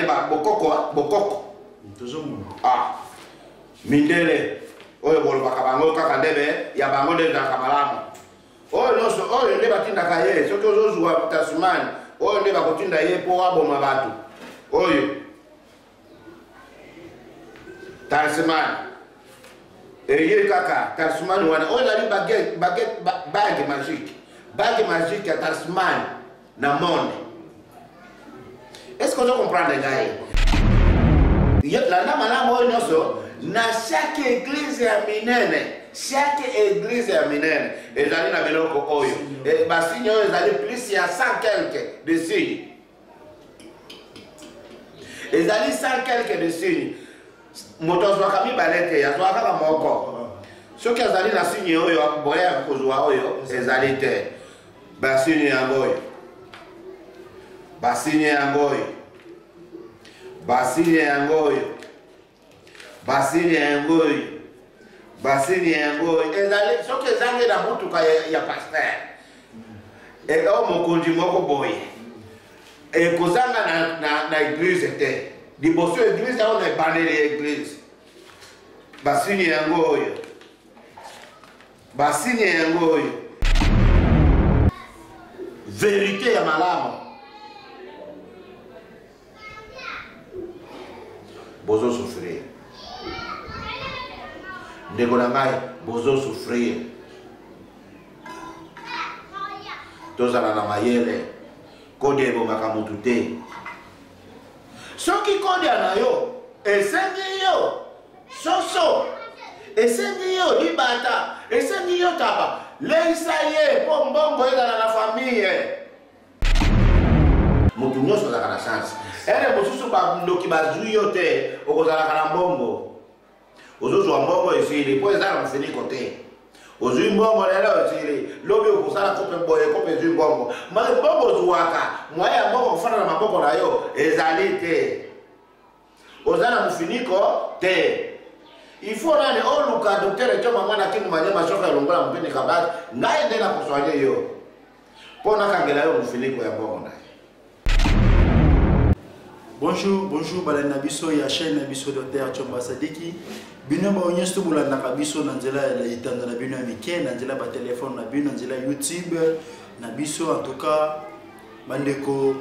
ba bokoko bokoko. Ah. Mindele. Oyo bolo bakabango kaka ndebe ya bango ndebe kamalamu. Oyo noso oyo ndebe batinda kaye soki ozozuwa tasumani. Oyo ndebe bakotinda ye po waboma batu. Oyo talisman. Eye kaka talisman wana oyo nali bague magique. Bague magique ya talisman na monde. Est-ce que vous comprenez la namana oyo nyonso na chaque église ya minene. Chaque église ya minene ezali na biloko oyo. Basigne oyo ezali plus ya 100 quelques de signes. Ezali 100 quelques de signes. Moto zwaka mibalete ya zwaka kaka moko. Soki azali na signe oyo boya kozwa oyo ezali te. Basigne yango oyo. Basigne yango oyo. Basigne yango oyo. Basigne yango oyo. Basigne yango oyo. Ezali soki ezange na mutuka ya pasteur. Eka mokonzi moko boye. Ekozanga na église te. Liboso église aho na banele église. Basigne yango oyo. Basigne yango oyo. Vérité ya malamu. Bozo souffrir. Ndeko na ngai bozo souffrir. Tozala na mayele. Kode bomaka mutu te. Soki kode na yo, esengi yo. Soso. Esengi yo libata. Esengi yo taba. Leisa ye po mbongo ezala na famille. Mutu nyonso azaka na chance. Ere mosusu bandoki bazwi yo te okozalaka na mbongo. Ozozwa mbongo esili po ezala mfiniko te. Ozwi mbongo lelo esili lobi okozala kope boye kope ezwi mbongo. Mali mbongo ozwaka mwaya mbongo kufana na maboko na yo ezali te. Ozala mfiniko te. Il faut nani oluka docteur etoma mwana kindu manyema shoka elongola mpeni kabati ngai ndena kuswanye yo. Pona kangela yo mfiniko ya mbongo na. Bonjour, bonjour, balai nabiso ya chaîne nabiso Dr Chomba Sadiki. Bino ba onyesto bulanda kabiso na nzela ya itanda na bino ya mike na nzela ba téléphone na bino na nzela YouTube nabiso en tout cas bandeko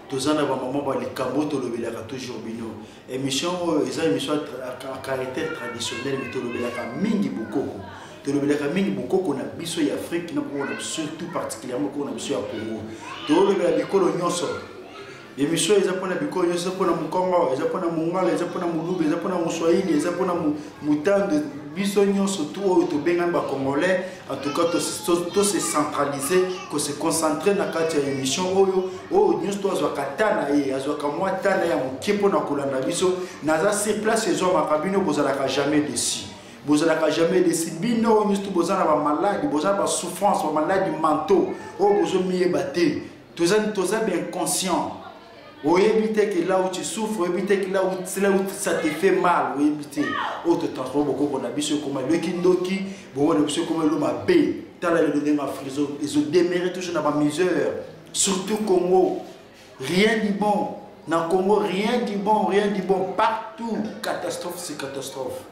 tozana ba maman ba likambo to lobelaka toujours bino. Émission eza émission à caractère traditionnel mais to lobelaka mingi bokoko. To lobelaka mingi bokoko na biso ya Afrique na ko na surtout particulièrement ko na biso ya Congo. To lobelaka bikolo nyonso. Émission eza pona biko eza pona mukongo eza pona mungala eza pona mulube eza pona muswahili eza pona mutande biso nyonso tout oyo to benga ba congolais en tout cas to se centraliser ko se concentrer na kati ya émission oyo nyonso to azwa katana azwa kamwa tana ya mukepo na kolanda biso naza sur place ezo makabino bozalaka jamais déçu. Bozalaka jamais déçu bino nyonso to bozana ba maladie bozana ba souffrance ba maladie mentaux bozo miyeba te toza bien conscient. Oui, éviter que là où tu souffres, éviter que là où ça te fait mal, oui, éviter. Oh, te transforme beaucoup pour la biche comme le kindoki, bon, le biche comme le mabé, t'as la donner ma friso, ils ont démérité toujours dans ma misère, surtout Congo. Rien du bon, dans Congo, rien du bon, partout, catastrophe, c'est catastrophe.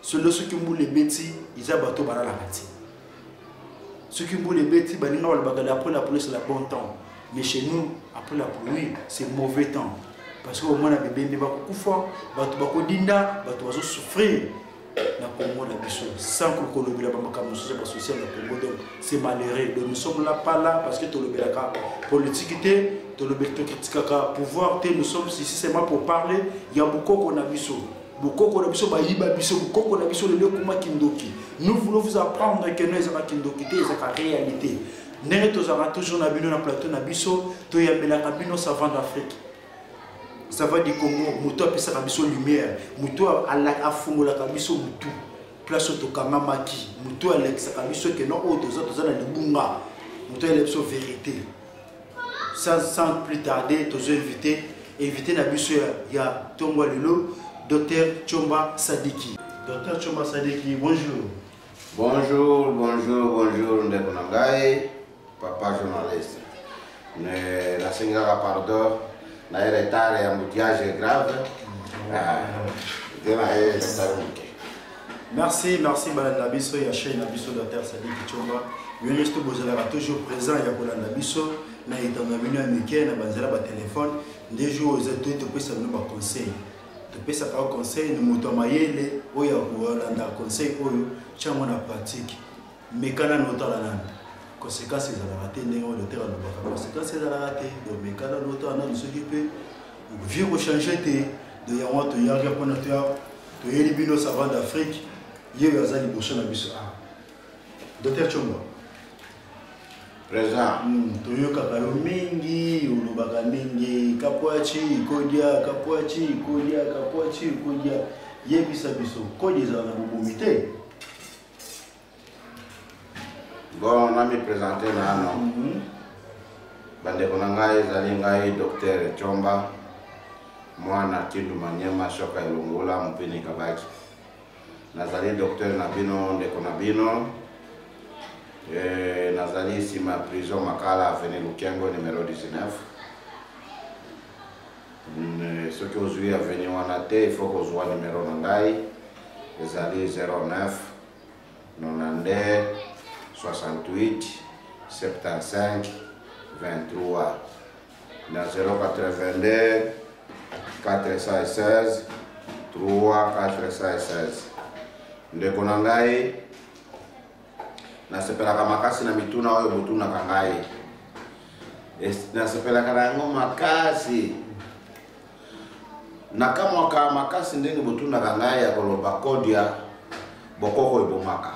Ceux qui moulent les bêtises, ils abattent au bas la bâtie. Ceux qui moulent les bêtises, après la police, c'est le bon temps. Mais chez nous, après la pluie, c'est mauvais temps. Parce qu'au moins, les bébés vont dinda, vont souffrir. Sans que le Congo soit social, c'est malheureux. Donc nous sommes là, pas là, parce que tout le politique, tout le pouvoir, nous sommes ici seulement pour parler. Il y a beaucoup qu'on a vu. Nous voulons vous apprendre que nous avons une réalité. Nous avons toujours na plateau na biso to yambela kabino savant d'Afrique. Ça va du Congo, muto apesa kabiso lumière, muto a fungola kabiso mutu. Place to kamamaki, muto alexa kabiso que non autres na libunga. Muto alexa vérité. Sans plus tarder, tous inviter na biso ya Tongo Lelo, Dr Chomba Sadiki. Dr Chomba Sadiki, bonjour. Bonjour, ndeko nangai. Papa journaliste. La Singara pardon, na retard et embouteillage grave. Merci, merci Balanda Biso et Chaîne Nabiso de Terre Sadi Kichomba. Bien sûr, vous allez toujours présent à Balanda Biso. Na itanga bino américain na banzela ba téléphone des jours aux études de pesa no ba conseil. De pesa ka conseil no moto mayele oya kolanda conseil oyo chango na pratique. Mekana no tala nana. Conséquences za la raté ndenge le terrain no ba conséquences za la raté donc mekana no tala nana ce qui peut vieux changer de yawa to yaga pona to yeli bino savant d'Afrique yeyo azali boso na biso ah. Docteur Chomba présent toyoka kayo mingi ulubaka mingi kapwachi kodia yebisa biso kodi za na bubumite bon na mi présenter na no bande konanga ezali ngai docteur Chomba mwana Kindu Manyema shoka ilungula mpini kabaki nazali docteur na bino ndeko na bino nazali ici ma prison Makala avenue Lukengo numéro 19 ce que aujourd'hui avenue Wanate il faut que je vois numéro nangai ezali 09 92 68 75 23 na 082 416 3 416 ndeko nangai nasepelaka makasi na mituna oyo botuna kangai nasepelaka na yango makasi nakamwaka makasi ndenge botuna kangai ya koloba kodia bokoko ebomaka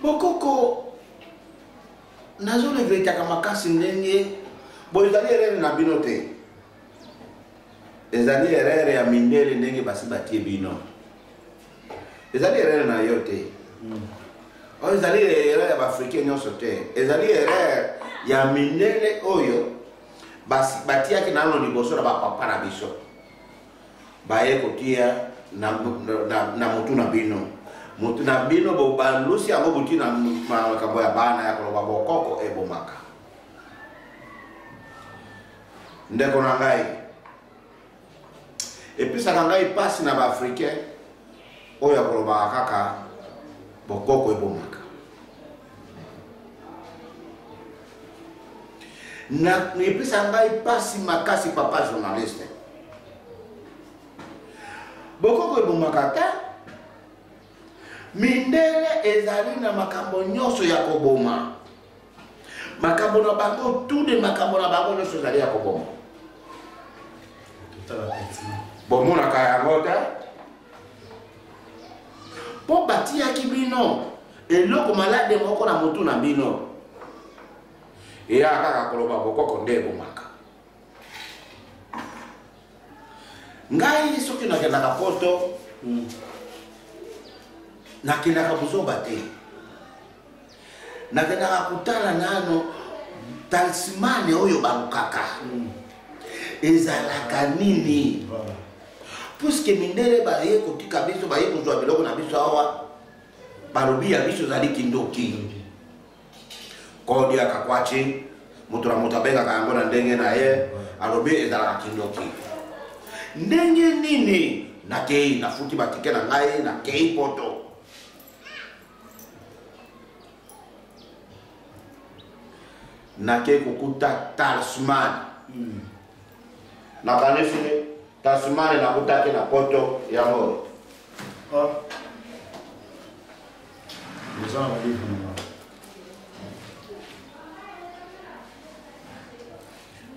bokoko nazolegretaka makasi ndenge bo ezali erere na bino te ezali erere ya mindele ndenge basi batie bino ezali erere na yo te ezali erere ya baafrikien nyonso te ezali erere ya mindele oyo basi batiaki nano liboso na bapapa na biso baye kotia na mutu na bino bobalusi yango buti na makambo ya bana ya koloba bokoko ebomaka ndeko na ngai episaka ngai pasi na baafrikien oyo ya kolobaka kaka bokoko ebomaka na episa ngai pasi makasi papa journaliste bokoko ebomaka te mindele ezali na makambo nyonso ya koboma makambo na bango tude makambo na bango nyonso ezali ya koboma bomonaka yango te po batiaki bino eloko malade moko na motu na bino eya kaka koloba bokoko nde ebomaka ngai soki nakendaka poto nakendaka buzoba te nakendaka kutala nano talismane oyo balukaka ezalaka nini puisque mindele baye kotika biso baye kozwa biloko na biso awa balobi ya biso ezali kindoki kodi akakwachi moto na moto abengaka yango na ndenge na ye alobi ezalaka kindoki ndenge nini nakei nafuti batike na ngai nakei poto nakei kokuta talisman nakanisi talisman nakutaki na poto yango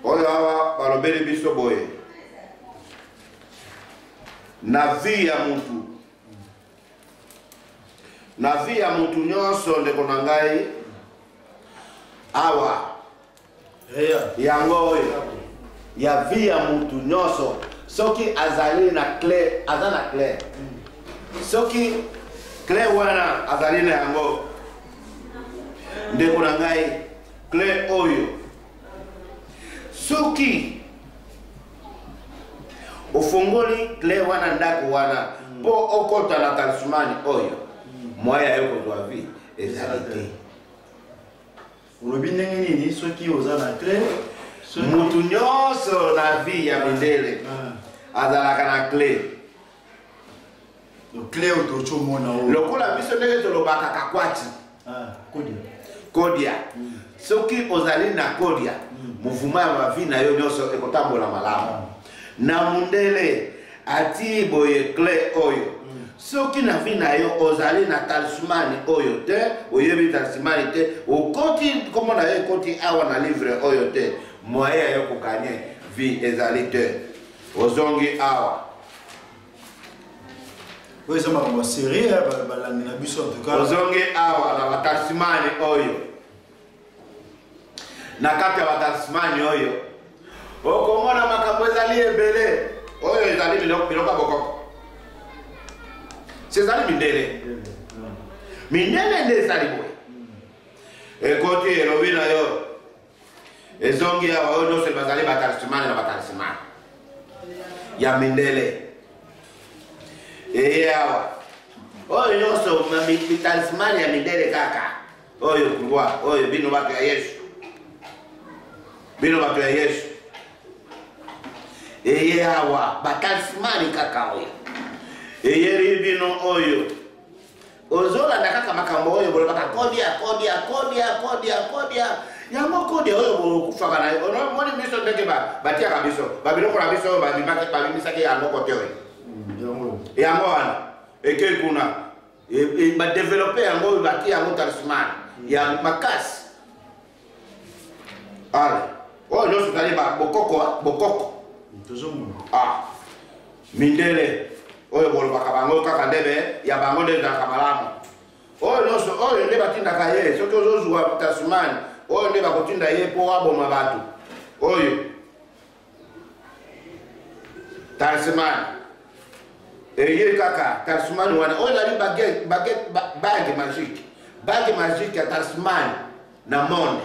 oyo awa balobeli biso boye na vie ya mutu nyonso ndeko na ngai awa yango oyo ya vie ya mutu nyonso soki azali na clé aza na clé soki clé wana azali na yango ndeko na ngai clé oyo soki ofongoli clé wana ndako wana po okota na talismani oyo moya yo kozwa vie ezali te ulobi ndenge nini soki oza na clé mutu nyonso na vie ya mindele azalaka na clé. Clé automona lokola biso ndenge tolobaka kakwati kodia soki ozali na kodia mouvement ya mavi na yo nyonso ekotambola malamu na mundele ati boye clé oyo soki na vie na yo ozali na talismani oyo te oyebi talismani te okoti komo na yo ekoti awa na livre oyo te moyen ya yo kokanye vie ezali te ozongi awa. Oui, ça m'a vraiment serré, la biso en tout cas. Ozongi awa na batalismani oyo. Na kati ya batalismani oyo. Okomona makambo ezali ebele. Oyo ezali biloko bokoko. Ezali mindele. Mindele nde ezali boye. Ekoti elobi na yo. Ezongi awa oyo nyonso bazali batalismani na batalismani. Ya mindele. Awa oyo nyonso mitalismani ya mindele kaka oyo kulwa oyo bino bato ya Yesu awa batalismani kaka oyo eyeri bino oyo ozolanda kaka makambo oyo bolobaka kodia yango kodia oyo bolokufaka na yo moni biso ndenge batiaka biso babiloko na biso oyo babimisaki yango kote oyo yango wana eke kuna ba développer yango baki yango talisman ya makasi ale oyo nyonso ezali bokoko mindele oyo bolobaka bango kaka ndebe ya bango nde ezalaka malamu oyo nyonso oyo nde batindaka ye soki ozozwa talisman oyo nde bakotinda ye mpo aboma bato oyo talisman eye kaka talisman wana oyo ezali bague magique ya talisman na monde.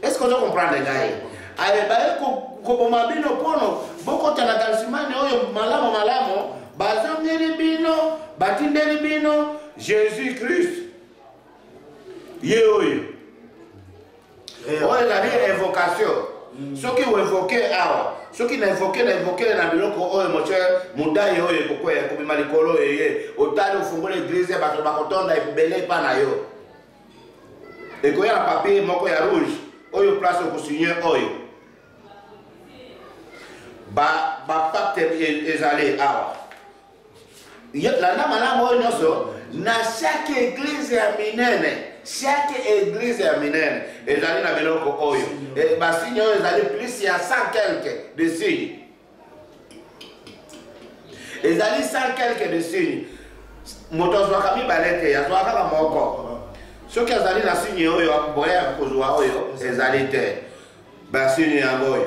Est-ce que vous comprenez ngai ayebaye koboma bino pono bokota na talisman oyo malamu bazongeli bino batindeli bino Jésus Christ ye oyo ezali évocation soki oévoke awa soki na évoke na biloko oyo moche mudai oyo ekokwea kobima likolo eye otali ofungula église bato bakotonda ebele epa na yo ekoya na papier moko ya rouge oyo place okosinye oyo bapacte ezali awa landa malamu oyo nyonso na chaque église ya minene ezali na biloko oyo basigne oyo ezali plus ya 100 quelque de signes ezali 100 quelque de signes moto azwaka mibale te azwaka kaka moko soki azali na signe oyo boya ya kozwa oyo ezali te basigne yango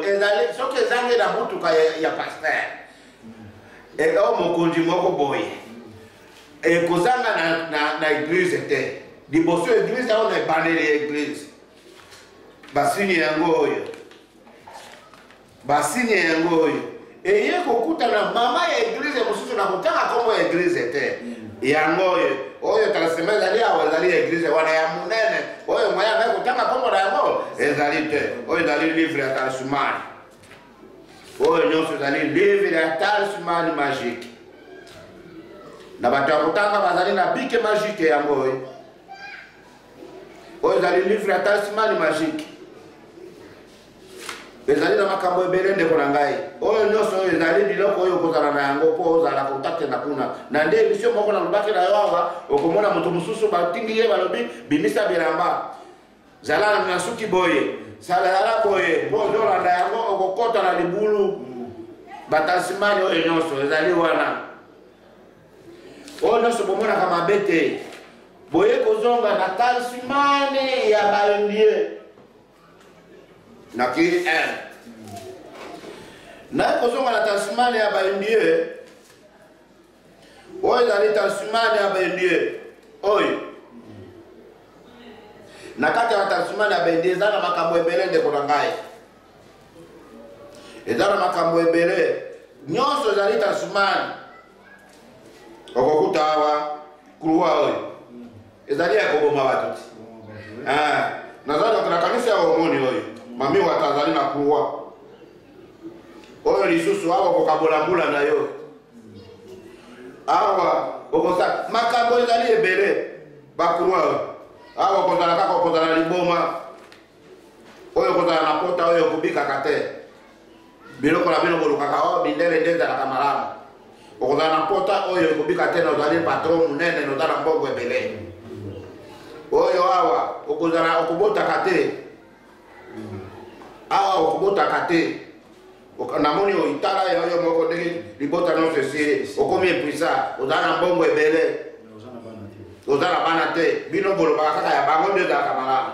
ezali soki ezangi na mutuka ya pasteur o mokonzi moko boye ekozanga na église te liboso église aho na ebandeli ya église basigne yango oyo eye kokutana mama ya église mosusu na kotanga kombo ya église te yango oyo talisman ezali awa ezali église wana ya munene oyo moya naye kotanga kombo na yango ezali te oyo ezali livre ya talisman oyo nyonso ezali livre ya talisman magique na bato ya kotanga bazali na bike magique yango oyo ezali livre ya talisman magique ezali na makambo ebele ndeko na ngai oyo nyonso oyo ezali biloko oyo okozala na yango mpo ozala kontakte na kuna na nde emission moko nalobaki na yo awa okomona moto mosusu batingi ye balobi bimisa bilamba zala na suki boye salala boye mpo ozolanda yango okokota na libulu batalismani oyo nyonso ezali wana oyo nyonso bomonaka mabe te boye kozonga na talismani ya baindie naki naye kozonga na talisman ya baindie oyo ezali talisman ya baindie oyo na kati ya talisman ya baindie eza na makambo ebele ndeko na ngai eza na makambo ebele nyonso ezali talisman okokuta awa kuluwa oyo ezali ya koboma bato ti nazali na kanisa ya omoni oyo mami wata azali na kuluwa oyo lisusu awa kokabola mbula na yo awa okosa makambo ezali ebele bakuluwa oyo awa okozala kaka okozala liboma oyo okozala na pota oyo okobikaka te biloko na bino kolukaka o mindele nde ezalaka malamu okozala na pota oyo ekobika te na ozali patron munene na ozala mbongo ebele oyo awa okozala okobotaka te awa okobotaka te namoni oitala oyo moko ndenge libota nyonso esili okomi epuisa ozala na mbongo ebele ozala na bana te bino bolobaka kaka ya bango nde ezalaka malamu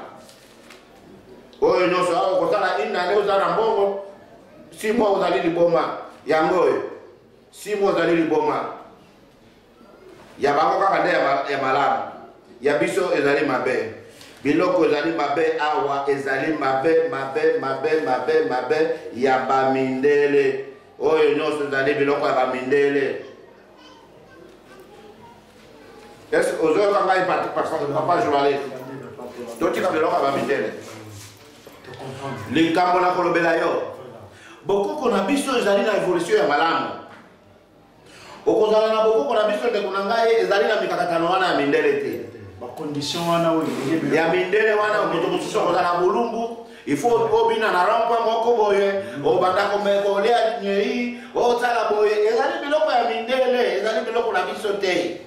oyo nyonso awa okozala inane ozala na mbongo si mwa ozali liboma yango oyo si mwa ozali liboma ya bango kaka nde ya malamu ya biso ezali mabe biloko ezali mabe awa ezali mabe ya bamindele oyo nyonso ezali biloko ya bamindele ozoyoka ngai papa journaliste totika biloko ya bamindele likambo na kolobela yo bokoko na biso ezali na evolution ya malamu okozala na bokoko na biso ndeko na ngai ezali na mikakatano wana ya mindele te bacondition wana oyo ya mindele wana moto mosusu okozala bolumbu ifo obina na rampa moko boye obanda komekolia nyei osala boye ezali biloko ya mindele ezali biloko na biso te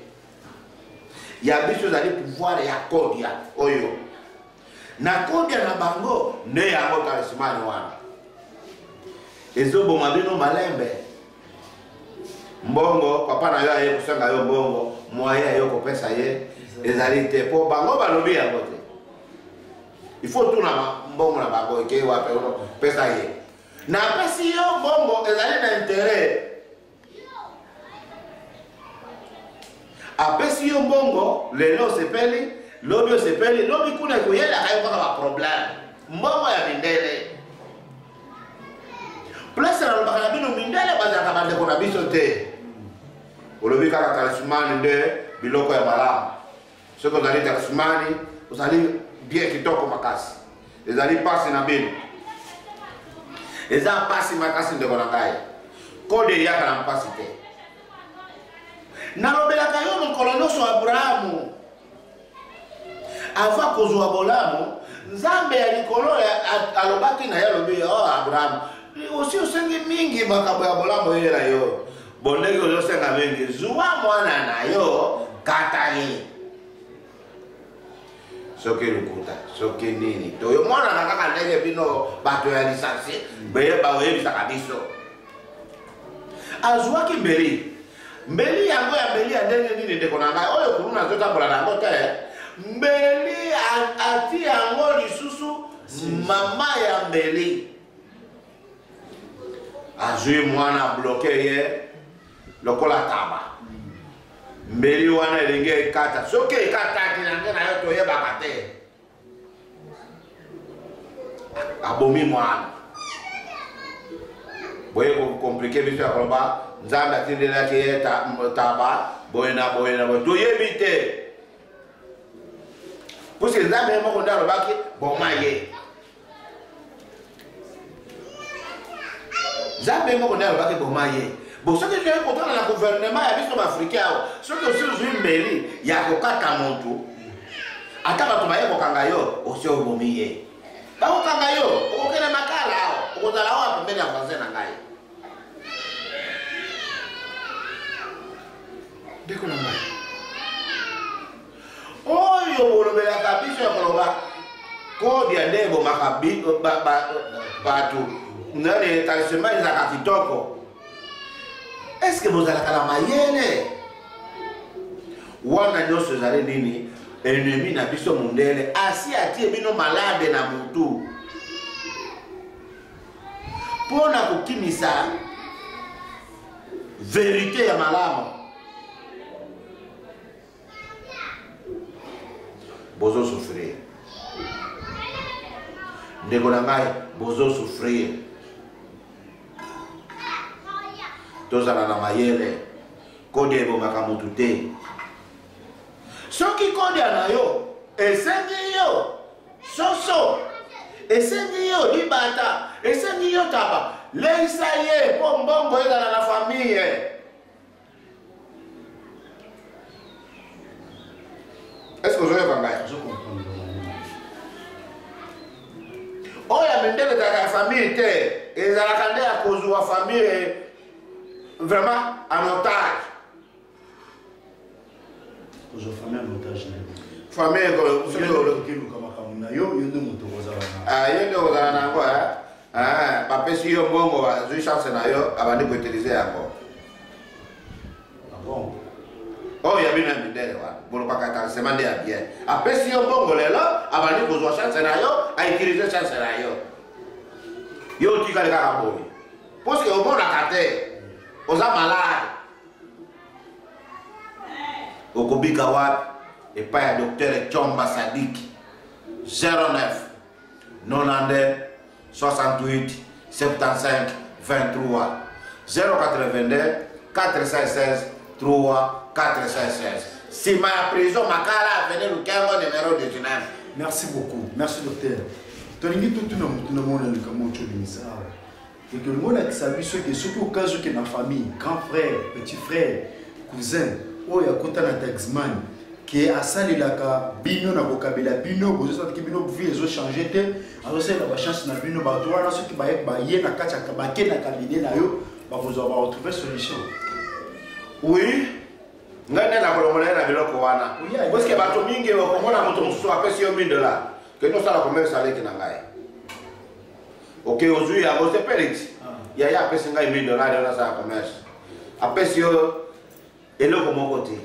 ya biso ezali pouvoir ya kodia oyo na kodia na bango nde yango talismani wana ezoboma bino malembe mbongo papa na yo aye kusanga yo mbongo moye ayo kopesa ye ezali te po bango balobi yango te il faut tuna mbongo na bango eke wape pesa ye na pesi yo mbongo ezali na intérêt apesi yo mbongo lelo osepeli lobi osepeli lobi kuna ekoyelaka yo kaka baproblème mbongo ya mindele place nalobaka na bino mindele bazalaka bandeko na biso te olobi kaka talismani nde biloko ya malamu soki ozali talismani ozali bien kitoko makasi ezali pasi na bino eza pasi makasi ndeko na ngai kode eyaka na mpasi te nalobelaka yo mokolo nyonso abrahamu ava kozwa bolamu nzambe ya likolo alobaki na ye alobi o abrahamu osi osengi mingi makambo ya bolamu oyela yo bondeki ozosenga mingi zuwa mwana na yo kata ye soki lukuta soki nini toyo mwana na kaka ndenge bino bato ya lisansi bayebisaka biso azwaki mbeli yango ya mbeli ya ndenge nini ndeko na ngai oyo kulu nazotambola na yango te mbeli ati yango lisusu mama ya mbeli azwi mwana bloke ye lokola taba mbeli wana elingi ekata soki ekataki nange na yo toyebaka te abomi mwana boye komplike biso ya koloba nzambe atindelaki ye taba boye na boye na boye toyebi te puisque nzambe ye moko nde alobaki boma ye nzambe ye moko nde alobaki boma ye bo soki toyei kotala na gouvernement ya biso baafrikain awo soki osi ozwi mbeli ya kokata motu ata bato baye kokanga yo osi obomi ye bakokanga yo okokende makala awo okozala awa pembeni ya voisin na ngai ndeko na ngai oyo bolobelaka biso ya koloba kodia nde ebomaka bato nani talisema ezalaka kitoko est-ce que bozalaka na mayele wana nyonso ezali nini ennemi na biso mondele asi atie bino malade na mutu mpona kokimisa verite ya malamu bozo souffrir ndeko na ngai bozo souffrir tozala na mayele kode ebomaka mutu te soki kode na yo esengi yo soso esengi yo libata esengi yo taba leisa ye po mbongo ezala na famille. Est-ce que vous avez compris? Je comprends. Oh, il y a même des famille et la candé à cause de la famille vraiment en otage. Cause de famille en otage. Famille ah, il y a quoi? Ah, papa si yo bongo va, je chance na yo avant de utiliser encore. Ah bon? Oh, il y a bien un bidé là. Pour le paquet, c'est mandé à bien. Après si yo bongo là, avant de besoin chance na yo, à utiliser chance na yo. Yo tu kali kaka boy. Parce que au bon la carte, aux malade. Au Kobika Wap et pas le docteur Chomba Sadik 09 92 68 75 23 082 416 3 416. Si ma prison Makala venez nous faire numéro de 19. Merci beaucoup. Merci docteur. Tolingi tout le monde le comment tu dis ça. Et que le monde a savoir ce que surtout au cas où que dans famille, grand frère, petit frère, cousin, oh ya kota na taxman qui a sali la ka bino na bokabela bino bozo ça que bino vie zo changer te alors c'est la chance na bino ba toi na ce qui ba ye na kacha ka ba ke na cabinet na yo ba vous avoir retrouver solution. Oui. Ngane na kolomona na biloko wana. Parce que bato mingi okomona moto mususu apesi yo $1000. Que nous ça la commerce avec nangai. OK, aujourd'hui ya go se pelix. Ya ya apesi ngai $1000 na ça commerce. Apesi yo eloko moko te.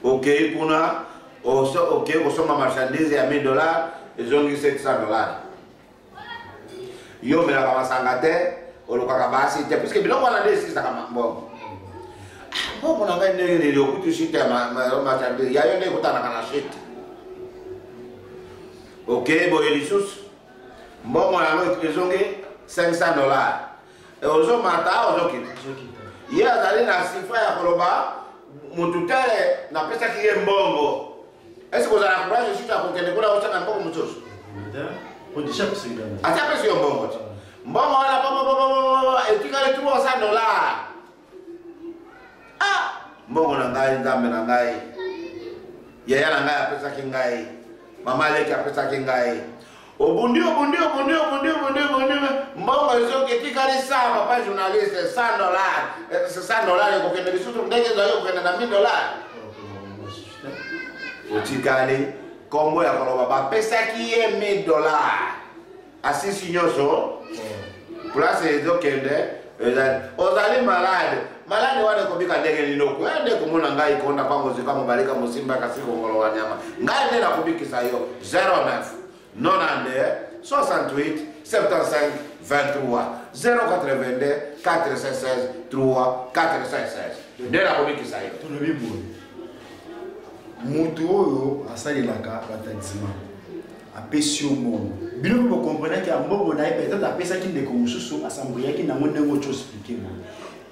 OK, kuna OK, kosoma marchandise ya $1000 ezongi $700. Yo mela kama sangate olukaka basi te parce que biloko wana desi ça kama mbongo. Mbongo na ngai ndenge ndio kutu shite marchandise ya yo ndeko tana kana shite. OK, bon elisus mbongo yango ezongi $500. Et ozo mata ozo kita. Ye azali na sifa ya koloba mutu tele na pesa kiye mbongo. Est-ce que vous avez courage juste à kokende kuna ocha na mbongo mutoso? On dit chaque seconde. Acha pesa yo mbongo. Mbongo wala baba etikale $300. Ah, mbongo na ngai ngambe na ngai. Yaya na ngai apesa kingai. Mama leki apesa kingai. Obundi. Mbongo ezo ketikali sa papa journaliste $100. $100 kokende bisutu ndenge za yo kokende na $1000. Otikali kombo ya koloba bapesa ki ye $1000. Asisi nyoso. Place ezo kende ozali malade. Malade wane kobika ndenge linoko. Ende kumuna ngai konda pango zika mubalika musimba kasiko ngolo wanyama. Ngai ndena kubikisa yo 09 92 68 75 23 082 416 3 416. Ndena kubikisa yo. Tonobibu. Mutu oyo asalelaka bataxima. Apesi mbongo. Bino bo comprendre que mbongo na peut-être apesa ki ndeko mususu asambria ki na monde ngo cho expliquer moi.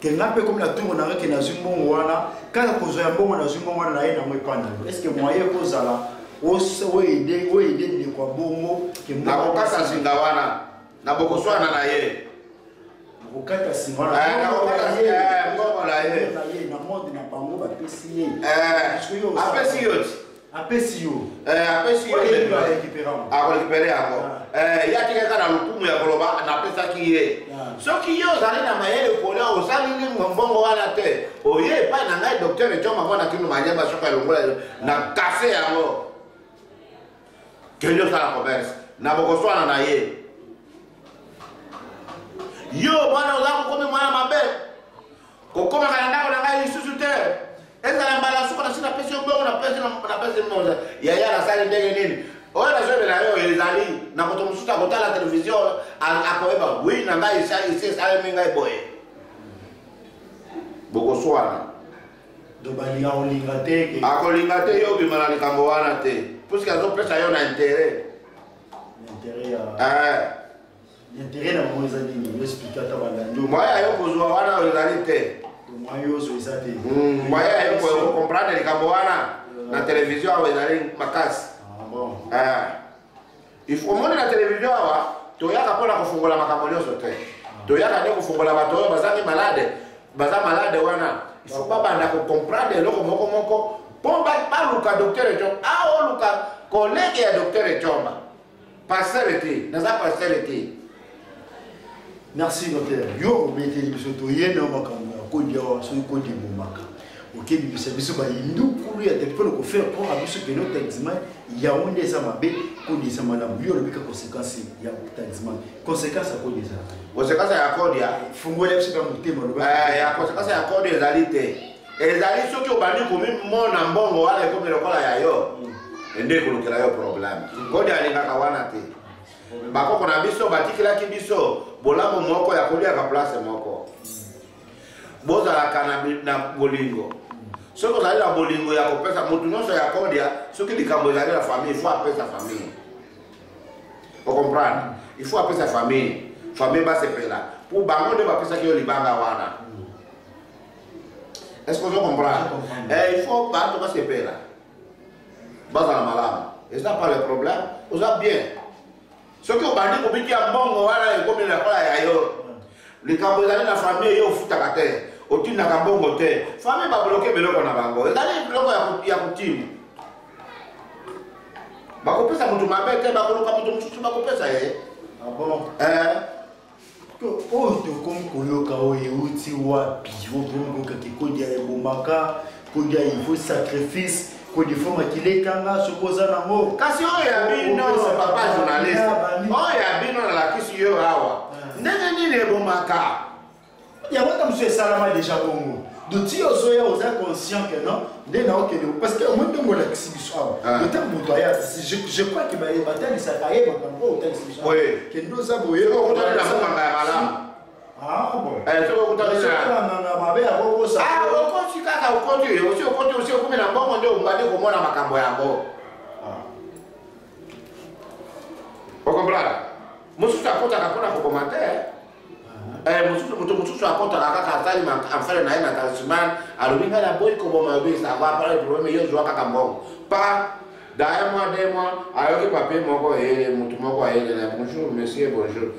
Que ngape comme la tungo na ke na zumbongo wana kala kozo ya mbongo na zumbongo wana na ye na mwe kana. Est-ce que moyen kozala o ide ne kwa bongo ke na kokasa singa wana na bokoswana na ye. Kokata singa wana. Na kokata ye mbongo na ye. Na mode na bango ba pesi ye. Apesi yo. Apesi yo récupérer encore. Ya tika kana lukumu ya koloba na pesa kiye. Soki yo zali na mayele kola osali ni mbongo wana te. Oye pa na ngai docteur Choma mwana kinu manyamba soka longola na kase yango. Kenyo sala commerce na bokoswana na ye. Yo bwana uzako kome mwana mabe. Kokoma kana ndako na ngai isusu te. Eza mbala suko na sina pesa mbongo na pesa mmoja. Yaya na sali ndenge nini? Oya na zobe na yo elizali na koto musuta kotala television akoeba oui na ngai isi sale mingai boye. Boko swana. Do balinga olinga te. Akolinga te yo bimana likambo wana te. Puisque azo pesa yo na intérêt. Intérêt ya. l'intérêt na moi ezali ni expliquer ta banda ndio moya yo kozwa wana ezali te moyo zo ezali moya yo ko comprendre likambo wana na télévision awa ezali makasi bon il faut mona na télévision awa toyaka mpona kofungola makambo nyonso te toyaka nde kofungola bato oyo bazangi baza malade wana il faut babanda kocomprendre eloko moko mpo baluka docteur ecomba oluka kolege ya docteur ecomba pasteur te naza pasteur te. merci docteur yo obeteli biso toyena makambo ya kodi awa soki kodi ebomaka okebimisa biso bayindukulu ya telefone kofaire mpona biso ke no taxman yango nde eza mabe kodi eza malamu yo olobika conséquence ya taxman conséquence ya kodi eza conséquence ya kodi fungola biso ka motema ya conséquence ya kodi ezali te ezali soki obandi komimona mbongo wana ekomi lokola ya yo ende ekolukela yo problème kodi alingaka wana te bakoko na biso batikelaki biso bolamu moko ya koliaka place moko bozalaka na bolingo soki ozali na bolingo ya kopesa motu nyonso ya kodia soki likambo ezali na famille il faut apesa famille ocomprendre il faut apesa famille basepela mpo bango nde bapesaki yo libanga wana est-ce que ozo comprendre il faut bato basepela bazala malamu eza pas le problème oza bien soki obandi kobiki ya mbongo wana ekomi lokola ya yo likambo ezali na famille yo ofutaka te otindaka mbongo te famille babloke biloko na bango ezali biloko ya kotima bakopesa motu mabe te bakoluka motu mosusu bakopesa ye oyo tokomi koyoka oyo euti wapi okomikokaki kodi ya ebomaka kodi ya il faut sacrifice kodi fo makile kanga soki oza nango kasi oyo ya bino papa journaliste oyo ya bino nalakisi yo awa ndenge nini ebomaka yango ta mosu esalama déjà bongo doti ozoya oza conscient que non nde na okende parce que omoi ndenge olakisi biso awa ota moto aya je crois que batalisaka ayebaka mpo otalisi biso kende oza boye okutani na mokanga ya malamu soki okutaninganga mabe yakokosa okoti kaka okoti osi okumi na mbongo nde ombandi komona makambo yango okomprendre mosusu akotaka mpona koboma te moto mosusu akotaka kaka asali afele na ye na talisman alobi ngai na boyi koboma obisa apare probleme yo zwa kaka mbongo pa daye mois 2 mois ayoki papier moko eyele motu moko ayele na bonjour monsieur bonjour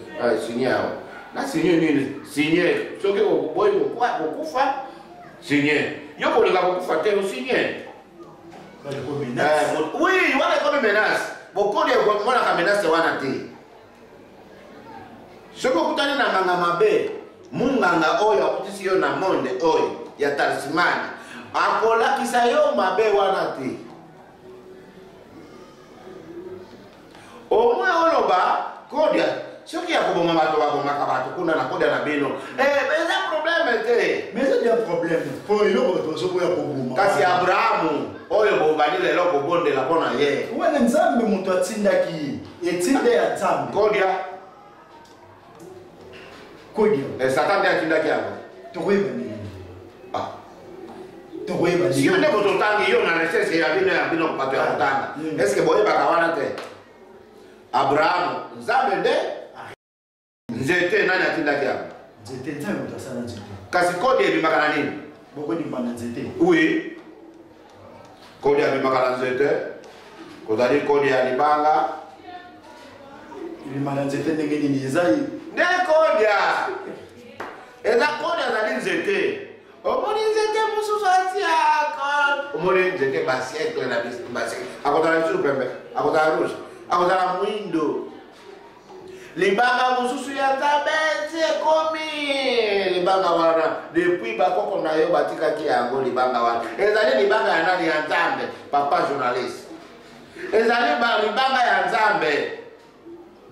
signe awa na signe nini signe soki boyi kokufa signe yo kolinga kokufa te osigne oui wana ekomi menace bokoli emonaka menace wana te soki okutani na nganga mabe munganga oyo akutisi yo na monde oyo ya talismani akolakisa yo mabe wana te omwe oloba kodia soki ya koboma bato babomaka bato kuna na kodia na bino eza probleme te mais eza problème po eloko tozoboya koboma kasi abrahamu oyo bobandi lelo kobondela mpo na ye wana nzambe moto atindaki etinde ya nzambe kodia satan nde atindaki yango tokoyeba nini tokoyeba nini yo nde bototangi yo na recherche ya bino bato ya kotanga estce boyebaka wana te abrahamu nzambe nde nzete nani atindaki yango nzete nzambe moto asala nzete kasi kodi ebimaka na nini bokodimba na nzete oui kodi abimaka na nzete kozali kodi ya libanga ebima na nzete ndenge nini eza nde kodia eza kodia azali nzete omoni nzete mosusu atiaka omoni nzete basiècle na basiècle akozala lisusu pembe akozala rouge akozala mwindo libanga mosusu ya nzambe eti ekomi libanga wana depuis bakoko na yo batikaki yango libanga wana ezali libanga ya nani ya nzambe papa journaliste ezali libanga ya nzambe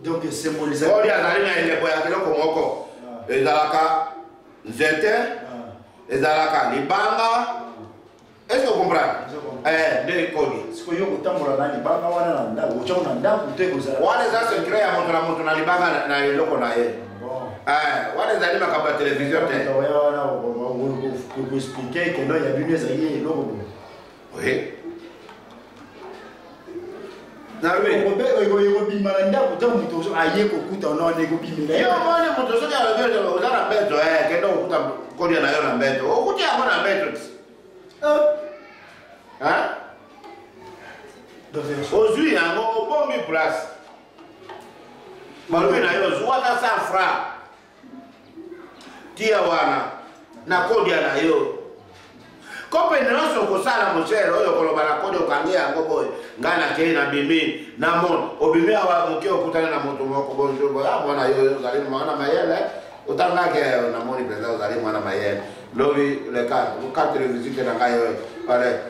donc symbolise oyo azali na eleko ya kiloko moko ezalaka nzete ezalaka libanga est-ce que vous comprenez nde kodi sikoyo kotambola na libanga wana na ndako otyao na ndako te kozala wana eza secret ya moto na libanga na eloko na ye wana ezali makambo ya televizio te wana koexplike keno ya bino ezali eloko oui Na oui. Ego bimalanda kuta muto aye kokuta ona nego bimela. Yo mwana muto soka alobero uzana mbeto kendo ukuta kodia na yo na mbeto. Ukuti hapo na mbeto. Hein? Ozui yango obongi place. Malume na yo zuwata sa fra. Tia wana na kodia na yo. Kope nroso kosala mosere oyo koloba na kodi okangia yango boy ngana ke na bimi na mon obimi awa muke okutana na moto moko bonjo boy mwana yo zali mwana mayele utanga ke na moni president zali mwana mayele lobi le quatre visite na ngayo pale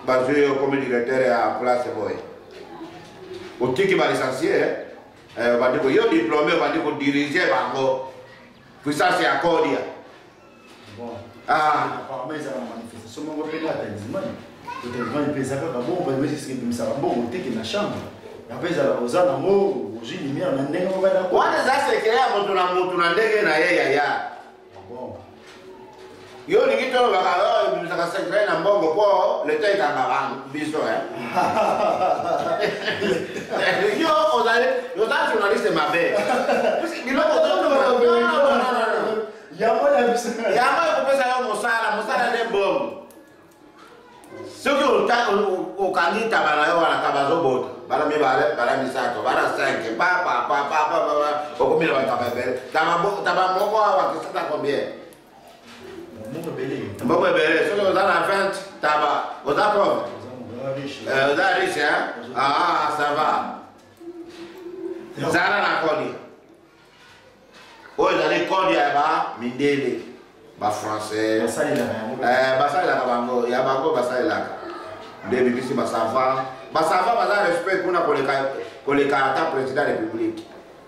bazuyo comme directeur ya place boy otiki ba licencié bandiko yo diplômé bandiko diriger bango puissance ya kodia bon apparemment ils ont manifesté ce moment pena atendimani atendimani pesa ka bon ba wezi sike bimisa bon otiki na chambre après za ozana mo oji lumière na ndenge ba da wana za sekera moto na ndenge na yeye ya bon yo ni kitu bakalo bimisa sekera na mbongo po le teka ngabang biso yo ozale yo ta journaliste mabe biloko to Yama ya bisa. Yama ko pesa yo musala ne bom. Soki o kanita bana yo wana kabazo bota. Bana mi bala misato, bana 5, pa o komila ba tabebe. Taba moko wa kisata combien? Moko bele, soki o na 20, taba. O da pauvre. O da riche, hein? Ah, ça va. Zara na kodi. Oyo zali kodi ya ba mindele ba français basali la bango ya bango basali la ndebi bisi basava baza respect kuna koleka ata président de la république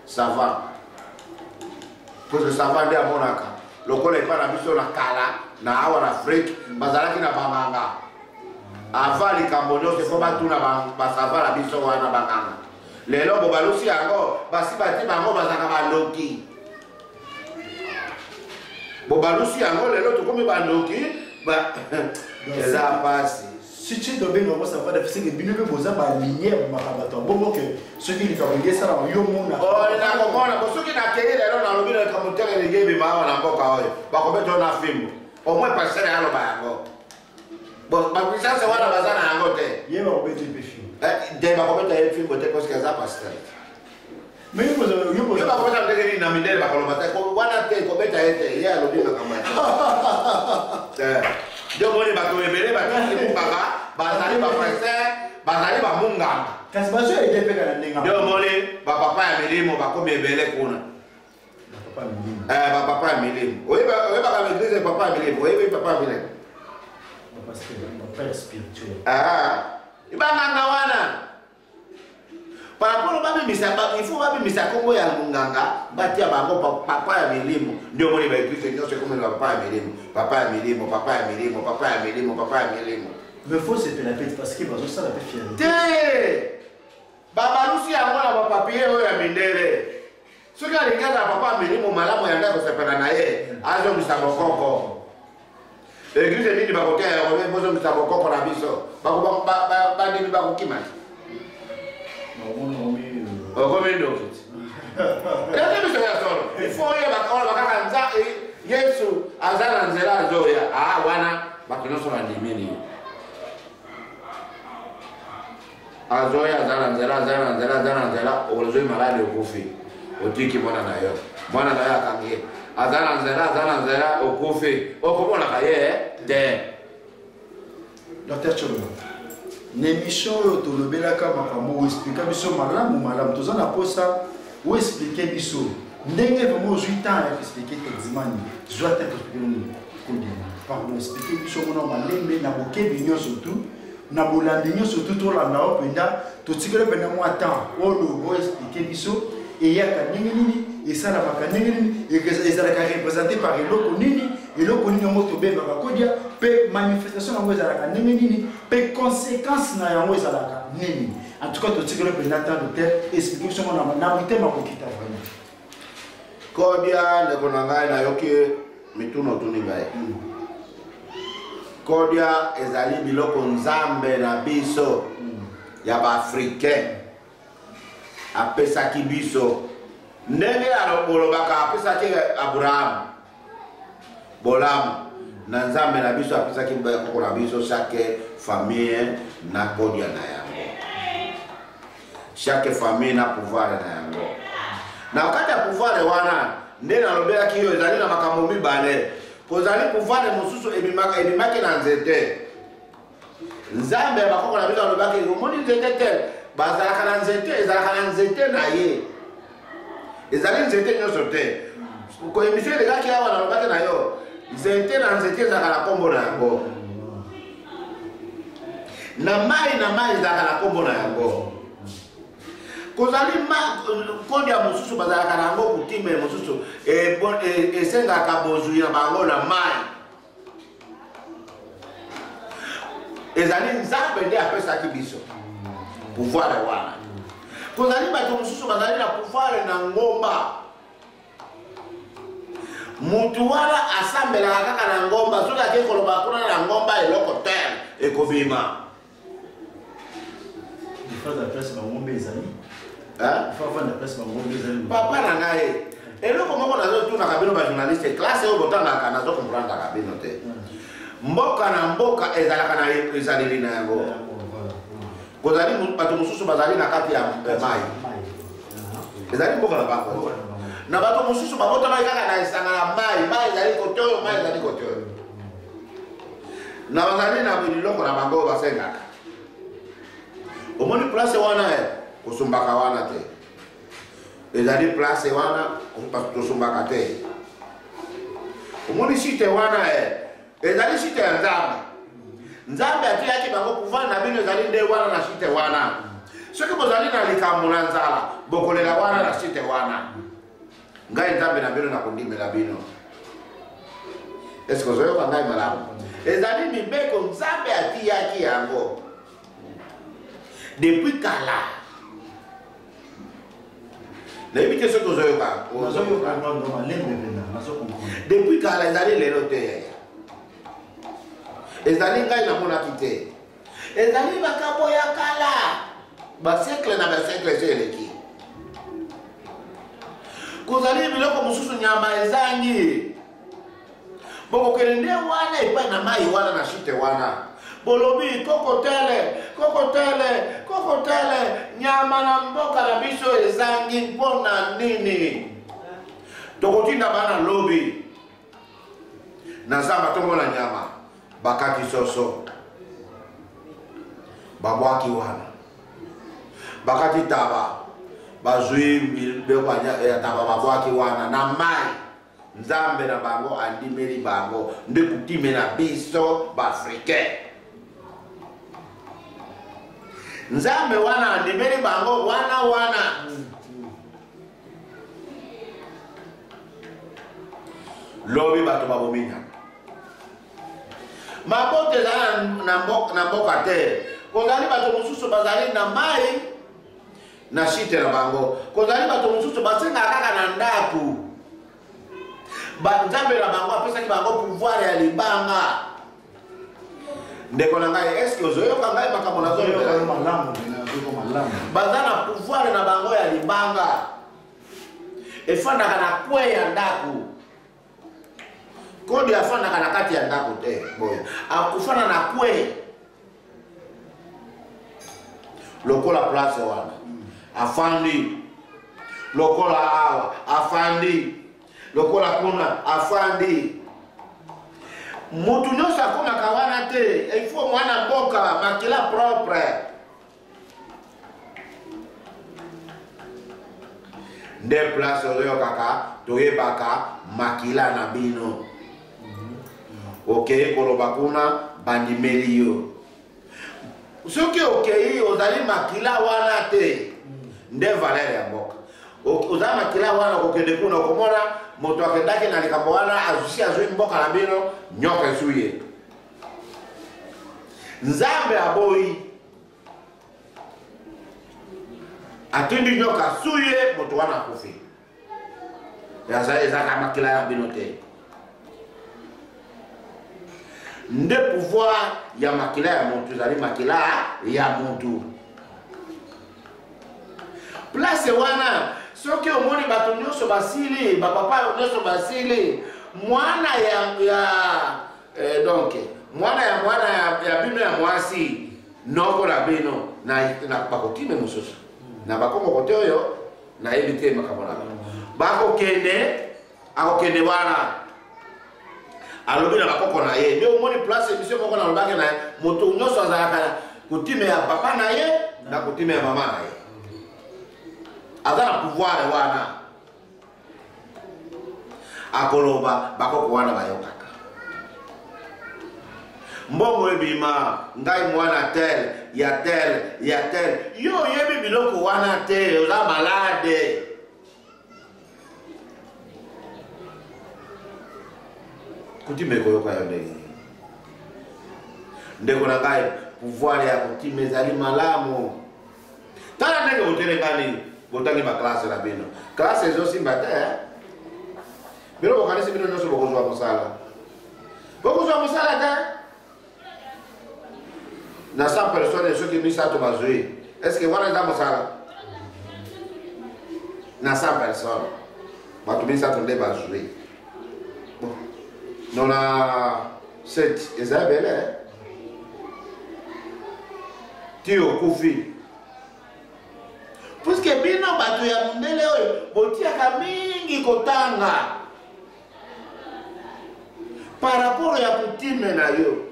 ça va parce que ça va nde amonaka lokola epa na biso na kala na awa na Afrique bazalaki na banganga ava likambo nyonso fo batuna basava na biso wana banganga lelo bo balusi yango basi bati bango bazaka baloki bobalusi yango lelo tokomi bandoki ba eza pasi si tu dois bien ça va de faire que bino be boza ba lumière makabato bongo que ce qui li kabonge sala yo mona na komona ko soki na keye lelo na lobi na kamotere le gebe ma na mboka oyo ba ko beto na film au moins passer yalo ba yango bon ba kwisa se wana bazana yango te ye ba ko beto be film de ba ko beto ye film bote parce que za passer mais yo ba ko beto ndenge ni na mindele ba ko lobata ko wana te ko beta ete ye alobi na kamata yo moni ba ko ebele ba ki baba bazali ba passer bazali ba munganga kasi bazo ede pe kana ndenga yo moni ba papa ya milimo ba ko ebele kuna ba papa ya milimo oye ba ka église papa ya milimo oye papa ya milimo papa spirituel ibanganga wana par rapport babi misaba il faut babi misako ya munganga batia bango papa ya milimo ndio moni ba église nyose comme papa ya milimo papa ya milimo papa ya milimo papa ya milimo papa ya milimo mais faut se faire la paix parce que bazo ça la paix fière te baba lusi yango na ba papier oyo ya mindele soki alingaza papa ya milimo malamu yanga kosepela na ye azo misabo koko église nini bakotia yango bozo misabo koko na biso bako bandimi bakokima okomendo ete biso ya solo ifo ye bakola bakaka nza yesu aza na nzela azoya wana bato nyonso bandimini azoya aza na nzela ozwi maladi okufi otiki mwana na yo akangi aza na nzela okufi okomonaka ye te Dr. Cholo l'émission tolobelaka makambo expliquer biso malamu toza na posa ou expliquer biso ndenge vraiment ozwi temps ya expliquer tezimani zwa te expliquer kodema pardon expliquer biso mona malembe na bokebi nyonso tu na bolandi nyonso tu tolanda o penda totikele penda mwa temps oyo bo expliquer biso eyaka ndenge nini esalamaka ndenge nini ezalaka représenté par eloko nini yango tobengaka kodia mpe manifestation yango ezalaka ndenge nini mpe conséquence na yango ezalaka nini en tout cas totikele mpenza temps de terre expliqué biso na mitema kokita vraiment kodia ndeko na ngai nayoki mituna otuni ngai kodia ezali biloko nzambe na biso ya baafricain apesaki biso ndenge alobaka apesaki Abraham bolamu na nzambe na biso apesaki koko na biso chaque famille na kodia na yango, chaque famille na pouvoir na yango. Na wakati ya pouvoir wana nde nalobelaki yo ezali na makambo mibale. Kozali pouvoir mosusu ebimaki na nzete. Nzambe bakoko na biso alobaki omoni nzete te bazalaka na nzete, ezalaka na nzete na ye, ezali nzete nyonso te. Ko emission elekaki awa nalobaki na yo nzete na nzete ezalaka na kombo na yango, na mai ezalaka na kombo na yango. Kozali kodia mosusu bazalaka na yango kutime mosusu esengaka bozwi na bango na mai. Ezali nzambe nde apesaki biso pouvoir wana. Kozali bato mosusu bazali na pouvoir na ngomba. Mutu wana asambelaka kaka na ngomba, soki ake koloba kuna na ngomba eloko te ekobima. Papa na ngai eloko moko nazotuna kabino ba journaliste classe oyo botangaka nazo comprendre kabino te. Mboka na mboka ezalaka na ezaleli na yango. Kozali bato mosusu bazali na kati ya mai. Ezali mboka na bango. Na bato mosusu babota mai kaka na esanga na mai ezali kotoyo, mai ezali kotoyo. Na bazali na biloko na bango basengaka. Omoni place wana kosumbaka wana te. Ezali place wana kosumbaka te. Omoni site wana ezali site ya Nzambe. Nzambe atiyaki bango pouvoir na bino ezali nde wana na site wana. Soki bozali na likambo na nzala bokolela wana na site wana. Ngai Nzambe na bino na kondimela bino. Est-ce que ozoyoka ngai malamu? Ezali mibeko Nzambe atiyaki yango depuis kala. N'évitez ce que vous avez pas. Depuis kala ezali lelo te. Ezali ngai na mona kite. Ezali makambo ya kala. Ba siècle na ba siècle seleki. Kozali biloko mosusu nyama ezangi. Boko kelende wana epai na mai wana na shite wana. Bolobi kokotele nyama na mboka na biso ezangi mpona nini? Tokotinda bana lobi na zamba tongo na nyama bakati soso babwaki wana bakati taba bazui ya taba babwaki wana na mai. Nzambe na bango andimeli bango nde kutime na biso ba africain. Nzambe wana andimeli bango wana lobi bato babominya mabote za na mboka te. Kozali bato mosusu bazali na mai na shite na bango. Kozali bato mosusu basenga kaka na ndaku. Nzambe na bango apesaki bango pouvoir ya libanga. Ndeko na ngai est-ce que ozoyoka ngai makambo nazoyoka malamu baza na pouvoir na bango ya libanga. Efandaka na kwe ya ndaku. Kodi afandaka na kati ya ndaku te boya. Akufana na kwe. Lokola place wana afandi. Lokola awa afandi. Lokola kuna afandi. Mutu nyonso akomaka wana te. Il faut mwana mboka makila propre. Nde place oyo kaka toyebaka makila na bino. Ok, koloba kuna bandimeli yo. Soki okei ozali makila wana te. Nde valeur ya mboka. Ozali makila wana kokende kuna komona moto akendaki na likambo wana azui mboka na bino nyoka esuye. Nzambe aboyi atindi nyoka suye moto wana kufi. Ezaka makila ya bino te. Nde pouvoir ya makila ya motu ezali makila ya motu. place wana soki omoni bato nyonso basili bapapa nyonso basili mwana donc mwana ya bino ya mwasi noko na bino na bakotime mosusu na bakongo kote oyo nayebi te makambo na akokende wana alobi na bakoko na ye nde omoni place émission moko nalobaki na ye moto nyonso azalaka kutime ya papa na ye na kutime ya mama na ye aza na pouvoir wana akoloba bakoko wana bayokaka mbongo ebima ngai mwana tel ya tel yo yebi biloko wana te oza malade kutime koyoka yo ndeko na ngai pouvoir ya kutime ezali malamu tala ndenge otelengani botangi baklase na bino klase ezosimba te bino bokanisi bino nyonso bokozwa mosala te na 100 personnes soki misato bazwi eske wana eza mosala na 100 personnes bato misato nde bazwi nona 7 eza ebele ti okufi puisque bino bato ya mondele oyo botiaka mingi kotanga par rapport ya kutime na yo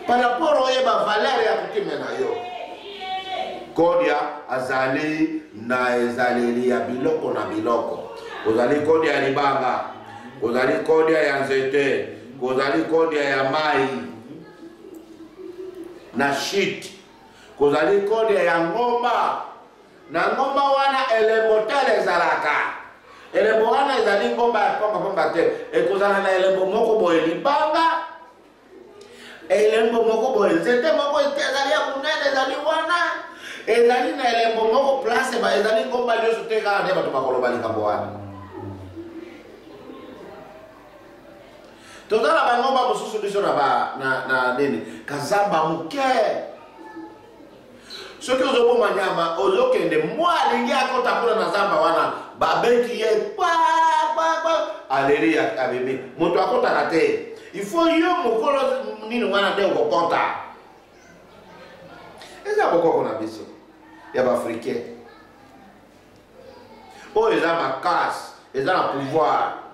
par rapport oyeba valeur ya kutime na yo kodia azali na ezaleli ya biloko na biloko kozali kodia ya libanga kozali kodia ya nzete kozali kodia ya mai na shit kozali kodia ya ngomba na ngomba wana elembo tele ezalaka elembo wana ezali ngomba ya pamba te ekozala na elembo moko boye libanga elembo moko boye nzete moko ezali ya munene ezali wana ezali na elembo moko place ezali ngomba nyonso te kaka nde bato bakoloba likambo wana tozala bangomba mosusu biso na nini kazamba moke soki ozoboma nyama ozokende mwa alingi akota kuna na zamba wana babeki ye aleri abimi moto akotaka te ifo yo mokolo nini wana nde okokota eza bokoko na biso ya baafricain oyo eza makasi eza na pouvoir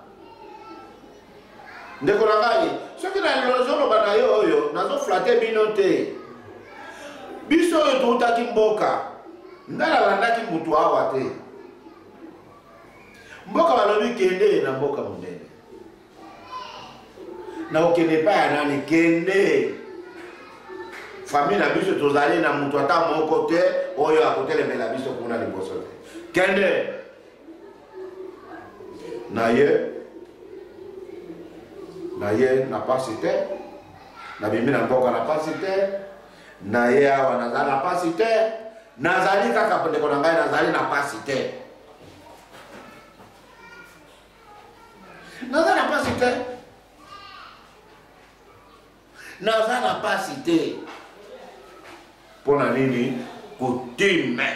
ndeko na ngai soki nazoloba na yo oyo nazoflate bino te biso oyo toutaki mboka ngai nalandaki mutu awa te mboka balobi kende na mboka monene na okende pa ya nani kende famille na biso tozali na mutu ata moko te oyo akotelemela biso kuna liboso te kende na ye na pasi te na bimi na mboka na pasi te na ye awa nazali na pasi te nazali kaka ndeko na ngai nazali na pasi te naza na pasi te naza na pasi te mpona nini kutime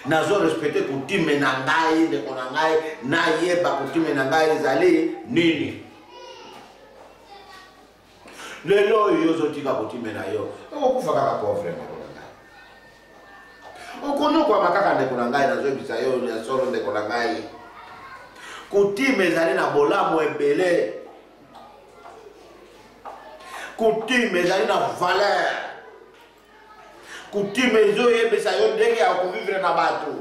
nazo respecte kutime na ngai ndeko na ngai nayeba kutime na ngai ezali nini lelo oyo ozotika kutime na yo okokufa kaka pauvre ndeko na ngai okonokwama kaka ndeko na ngai nazoyebisa yo ya solo ndeko na ngai kutime ezali na bolamu ebele kutime ezali na valeur kutime ezoyebisa yo ndenge ya kovivre na bato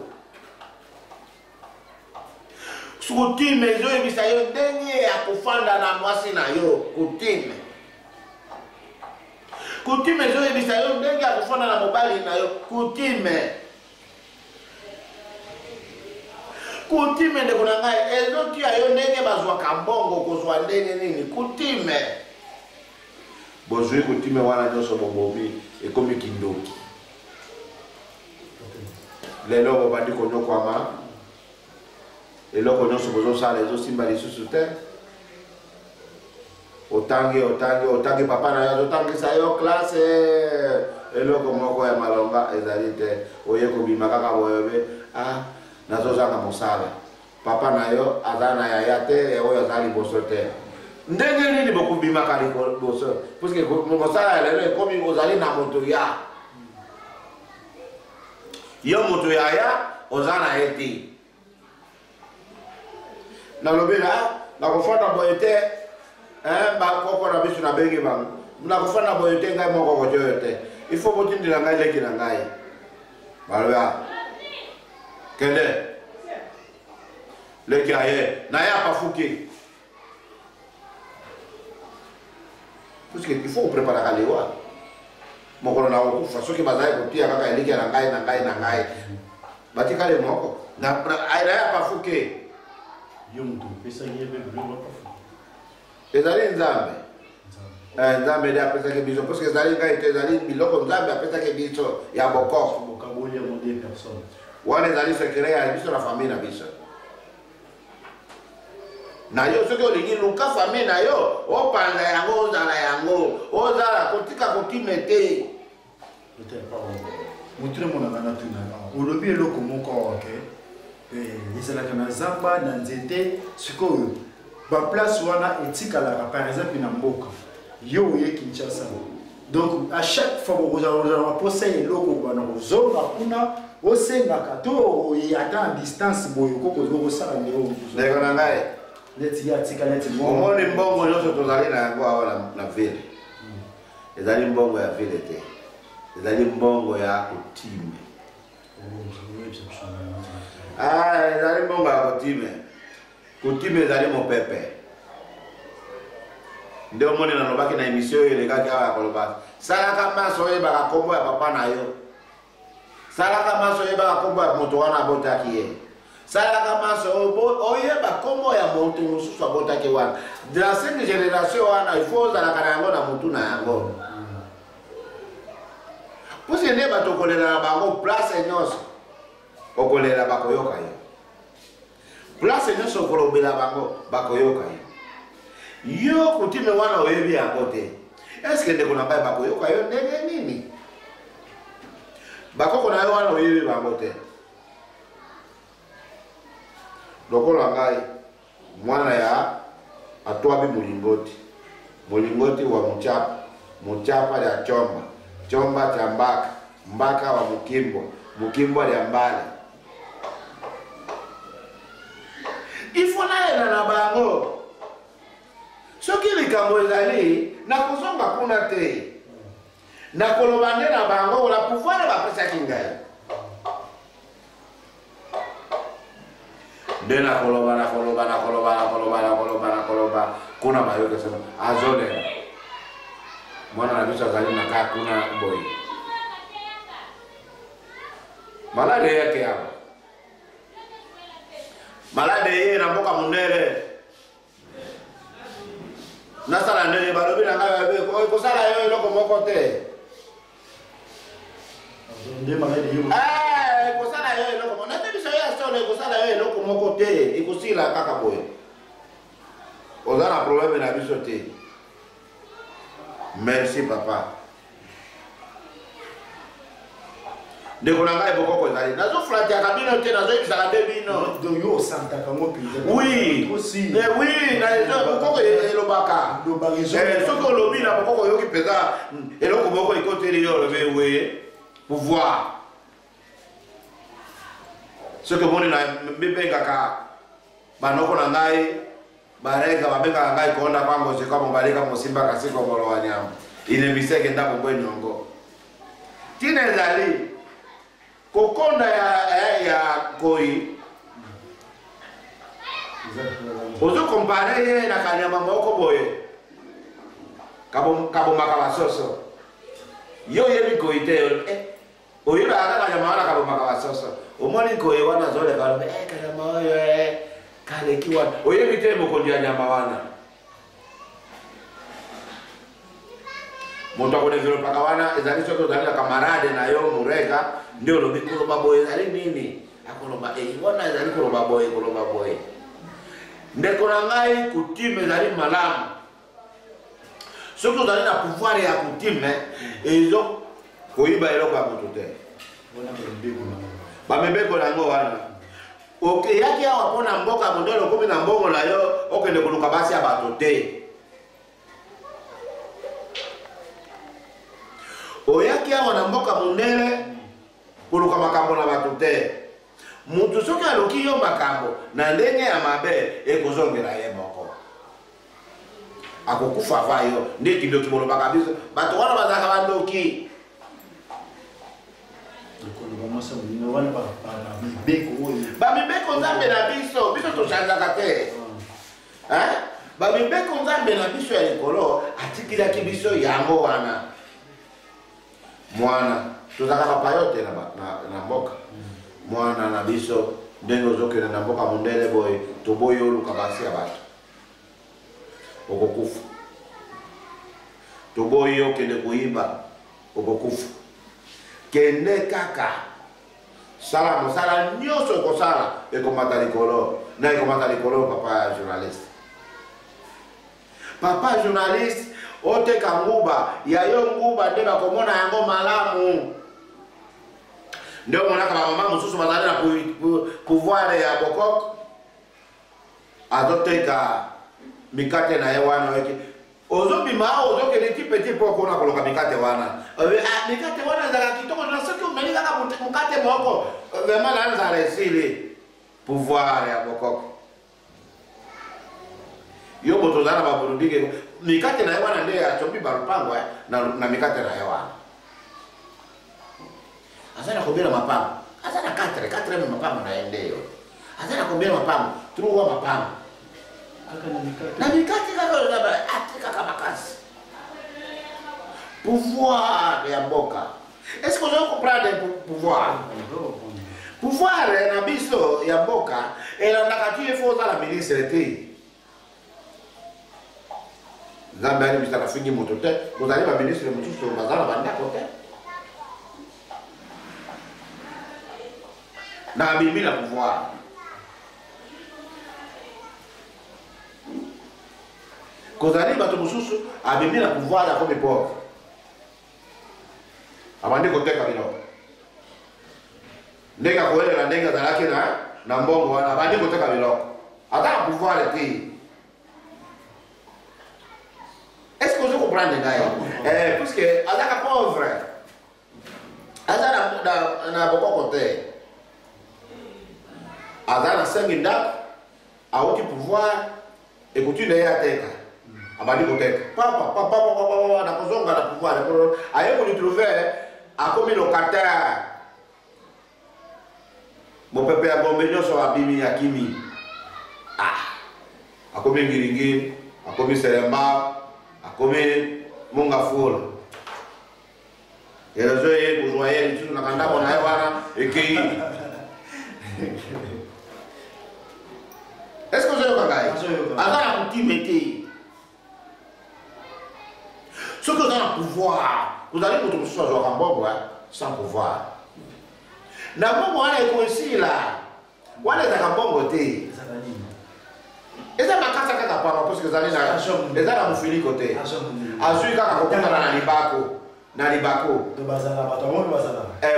kutime ezoyebisa yo ndenge ya kofanda na mwasi na yo kutime ezoyebisa yo ndenge ya kofanda na mobali na yo kutime ndeko na ngai ezotia yo ndenge bazwaka mbongo kozwa ndenge nini kutime bozwi kutime wana nyonso bobomi ekomi kindoki lelo bobandi konyokwama eloko nyonso bozosala ezosimba lisusu te otangi papa na yo azotangisa yo klase eloko moko ya malonga ezali te oye kobima kaka boyobe nazozanga mosala papa na yo aza na yaya te oyo aza liboso te ndenge nini bokobimaka liboso puisque mosala ya lelo ekomi ozali na moto ya yo moto yaya oza na ye te nalobi nakofanda boye te bakoko na biso nabengi bango nakofanda boye te ngai moko kojoyo te il faut botindela ngai leki na ngai balobi kende leki aye na ye apafuki puisque il faut préparer kalewa mokolo na okufa soki bazali kotia kaka eleki na ngai batikale moko na ye apafuki ezali nzambe nzambe nde apesaki biso parce que ezali ngai te ezali biloko nzambe apesaki biso ya bokoko wana ezali sekret ya biso na famille na biso na yo soki olingi luka famille na yo opanza yango ozala yango ozala kotika kokime te motuna monaka na tuna olobi eloko moko oke ezalaka na zamba na nzete sikoyo baplace wana etikalaka par exemple na mboka yo oye Kinshasa donc à chaque fois bokozala posa eloko bana kozonga kuna osengaka to ata distance boyo kokosala ndeko ndeko na ngai neti ya tika neti omoni mbongo nyonso tozali na yango awa na ville ezali mbongo ya ville te ezali mbongo ya kotime ezali mbongo ya kotime ezali mopepe nde omoni nalobaki na émission oyo elekaki awa ya koloba salaka maso oyebaka kombo ya papa na yo salaka maso oyebaka kombo ya moto wana abotaki ye salaka maso oyeba kombo ya moto mosusu abotaki wana dans cette génération wana il faut ozalaka na yango na motu na yango puisque nde bato okolela na bango place nyonso okolela bakoyoka yo place nyonso okolobela bango bakoyoka yo kutime wana oyebi yango te eske ndeko na ngai bakoyoka yo ndenge nini bakoko na yo wana oyebi bango te lokola ngai mwana ya atwabi mulingoti wa muchapa ya chomba cha mbaka wa mukimbo ya mbale ifo naenda na bango soki likambo ezali na kozonga kuna te na koloba nde na bango la pouvoir bapesaki ngai nde na koloba kuna mayoke sema azonela mwana na biso azali na kaa kuna boy malade yake hapa malade ye na mboka munere nasala ndenge balobi na ngai kosala yo eloko moko te kosala yo eloko moko nate biso ya solo kosala yo eloko moko te ekosila kaka boye oza na problème na biso te merci papa ndeko na ngai bokoko ezali nazoflatiaka bino te nazoyebisaka nde bino oui na bokoko elobaka soki olobi na bokoko oyoki mpenza eloko moko ekoteli yo olobi we pouvoir soki omoni na bibengaka banoko na ngai barega babengaka ngai konda kwango sekamo baleka mosimbaka sikongolo wa nyama inemiseke ndako bwenyongo tina ezali kokonda ya koi ozo kompare ye na kanyama moko boye kabomaka basoso yo yebi koi te oyeba aka kanyama wana kabomaka basoso omoni koi wana zoleka kanyama oyo kaleki wana oyebi te mokondi ya nyama wana moto akodevelopaka wana ezali soki ozali na kamarade na yo mureka nde olobi koloba boye ezali nini akoloba wana ezali koloba boye ndeko na ngai kutime ezali malamu soki ozali na pouvoir ya kutime koyiba eloko ya moto te bamibeko nango wana okeyaki awa mpo na mboka mondele okomi na mbongo na yo okende koluka basi ya bato te oyaki awa na mboka mondele koluka makambo na bato te mutu soki aloki yo makambo na ndenge ya mabe ekozongela ye moko akokufa va yo nde kindoki bolobaka biso bato wana bazalaka bandoki bamibeko nzambe na biso toshanzaka te bamibeko nzambe na biso ya likolo atikilaki biso yango wana mwana tozalaka bapayo te na mboka mwana na biso ndenge ozokende na mboka mondele boye toboyi oluka basi ya bato okokufa toboyi okende koyiba okokufa kende kaka sala mosala nyonso okosala ekomata likolo na ekomata likolo papa ya journaliste papa journaliste oteka nguba ya yo nguba nde bakomona yango malamu nde omonaka bamama mosusu bazali na pouvoir ya bokoko azoteka mikate na ye wana oyoki ozobima awa ozokende ti peti mpo okona koloka mikate wana mikate wana ezalaka kitoko na soki omeli kaka mokate moko vraimen na nzala esili pouvoir ya bokoko yo moto ozala na babuludike mikate na ye wana nde acombi balupango na mikate na ye wana aza na kombela mapango aza na 4 mapango na ye nde yo aza na kombela mapango 3 mapango na mikate kaka makasi pouvoir ya mboka est-ce que vous comprendre pouvoir na biso ya mboka elandaka ti efo ozala ministre te nzambe ali biso akafingi moto te kozali baministre mosusu bazala bandako te na abimi na pouvoir kozali bato mosusu abimi na pouvoir akomi pauvre abandi koteka biloko ndenge akoyelela ndenge azalaki na mbongo wana abandi koteka biloko aza na pouvoir te est-ce que vous comprenez ngai puisque azaka pauvre aza na bokoko te aza na sengi ndako auti pouvoir ekuti na ye ateka abandi koteka papa nakozonga na pouvoir aye kolitrouve akomi locataire mopepe ya bombe nyonso abimi akimi akomi ngiringiri akomi seremba akomi monga fola erezo ye bourgeois lisusu na kandako na ye wana ekei est-ce que ozoyoka ngai aza na kutime te soki oza na pouvoir kozali moto mosusu azwaka mbongo sans pouvoir na mbongo wana ekosila wana ezaka mbongo te eza makasa kaka pamba parceke eza na mofiniko te azwi kaka kokutana na libako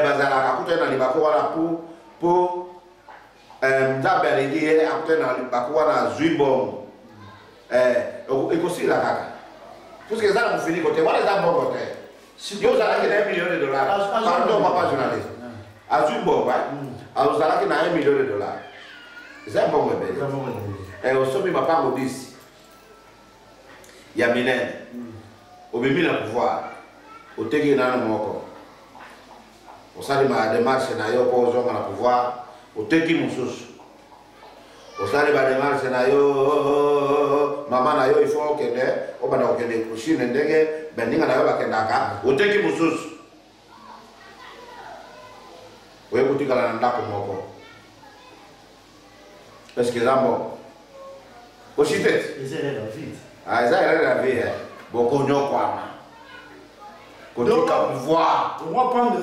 bazalaka kutana na libako wana po nzambe alingi ye akutana na libako wana azwi mbongo ekosila kaka parceke eza na mofiniko te wana eza mbongo te yo ozalaki na $1 million pardon papa journaliste azwi mbongo ozalaki na $1 million eza mbongo ebele osomi mapango 10 ya minene obimi na pouvoir oteki nano moko osali ma démarche na yo po ozonga na pouvoir oteki mosusu osali ba démarche na yo mama na yo ifo okende obanda okende kushine ndenge bendinga na yo bakendaka oteki mosusu oye kutikala na ndako moko est-ce que zambo oshitete eza elele la vie boko nyokwama kotika pouvoir moi prendre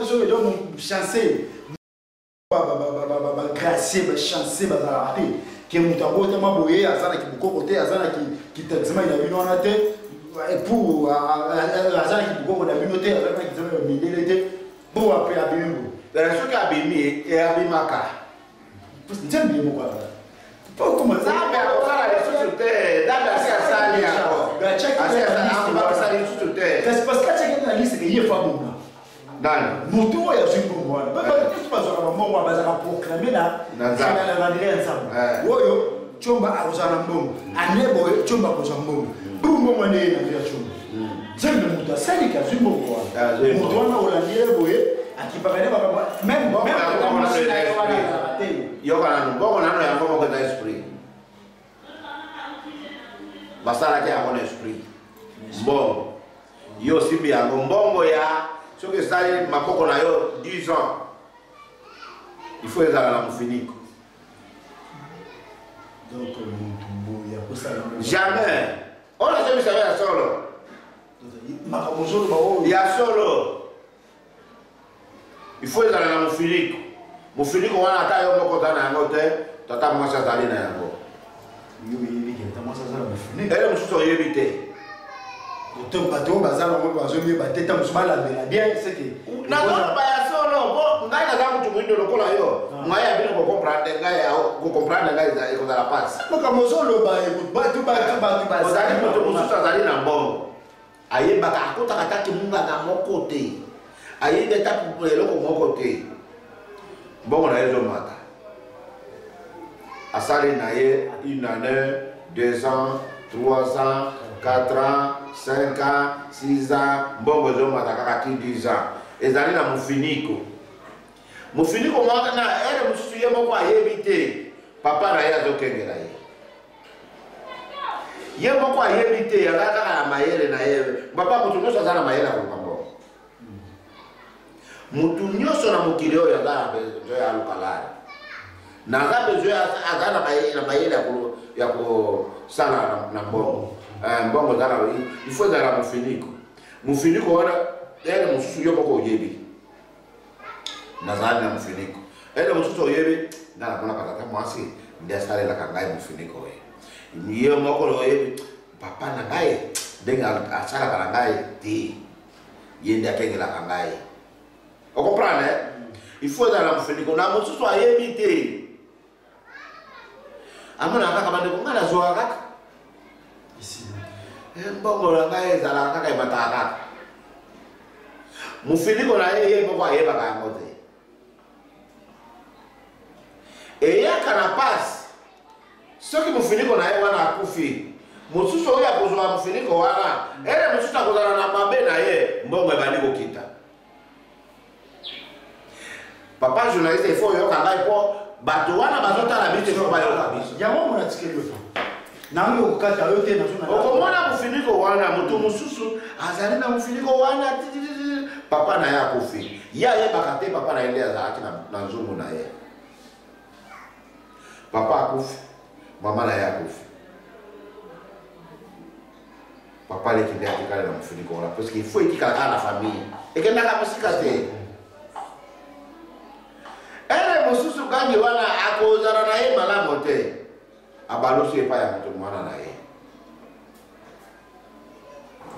ce que donc chancer gracier chancer bazala te ke mutambo te maboye azana ki bukoko te azana ki taxima ina bino na te pour Azan qui beaucoup de communauté avec qui ont milité pour après abimbo. Ce qui a bimi et abimaka. C'est bien quoi. Pour comment ça mais on les sous-terre, d'abord c'est ça les accords. C'est parce que c'est une liste que il faut bon. Dan. Moto ya zimbo wana. Baba tu pas sur le moment baza proclamer na na vandire ensemble. Oyo chomba akuzana mbongo. Anebo chomba akuzana mbongo. Mbongo mwana na vya chomba. Zembe mutu asali ka zimbo wana. Mutu wana olandire boye akipakane baba même kama sina wana te. Yo kana mbongo nano ya mbongo kwa esprit. Basala kia mon esprit. Mbongo. Yo sibi ya mbongo ya ce que ça est ma coco na yo 10 ans. Il faut ezala na mufiniko. Donc ya kusala. Jamais. On a jamais savé ya solo. Makamozolo ba ya solo. Il faut ezala na mufiniko. Mufiniko wana ata yo moko tana yango te, tata mwasa zali na yango. Yo yebi ke tata mwasa zali na mufiniko. Ele mususu yebi te. Autant bateau bazala ngo bazomi bateta musubala bela bien c'est que na ko ba ya solo bo ngai na zamu tumuindo lokola yo ngai ya bino ko comprendre ngai za ko la passe makamozolo ba batu ozali moto mususu azali na mbongo ayebaka akota kataki munga na moko te ayebe ta eloko moko te mbongo na yezo mata asali na ye une année 2 ans 3 ans 4 ans 5 ans 6 ans mbongo zo mata kaka 10 ans ezali na mufiniko mwaka na ere mususu ye moko ayebi te papa na ye azokengela ye moko ayebi te azala kaka na mayele na ye papa mutu nyonso aza na mayele akoluka mbongo mutu nyonso na mokili oyo aza na besoin ya lukalari naza besoin aza na mayele ya kosala na mbongo mbongo zala il faut ezala mufiniko wana ere mususu yo moko oyebi nazali na mufiniko ere mususu oyebi nga namonaka tata mwasi nde asalelaka ngai mufiniko oyo ye moko oyebi papa na ngai ndenge asalaka na ngai te ye nde akengelaka ngai okomprendre il faut ezala mufiniko na mususu ayebi te amonaka kaka bandeko nga nazwaka kaka mbongo na ngai ezalaka kaka emataka kaka mufiniko na ye moko ayebaka yango te eyaka na pasi soki mufiniko na ye wana akufi mosusu oyo akozwa mufiniko wana ere mosusu akozala na mabe na ye mbongo ebandi kokita papa journaliste ifo oyoka ngai mpo bato wana bazotala biso ifo bayoka biso yango mona tikeli yo nango okukata yo te okomona mufiniko wana moto mosusu azali na mufiniko wana papa na ye akufi ye ayebaka te papa na ye nde azalaki na nzungu na ye papa akufi mama na ye akufi papa leki nde atikali na mufiniko wana parce que il faut etikala kaka na famille ekendaka mosika te ere mosusu kangi wana akozala na ye malamu te abalosi epai ya moto mwana na ye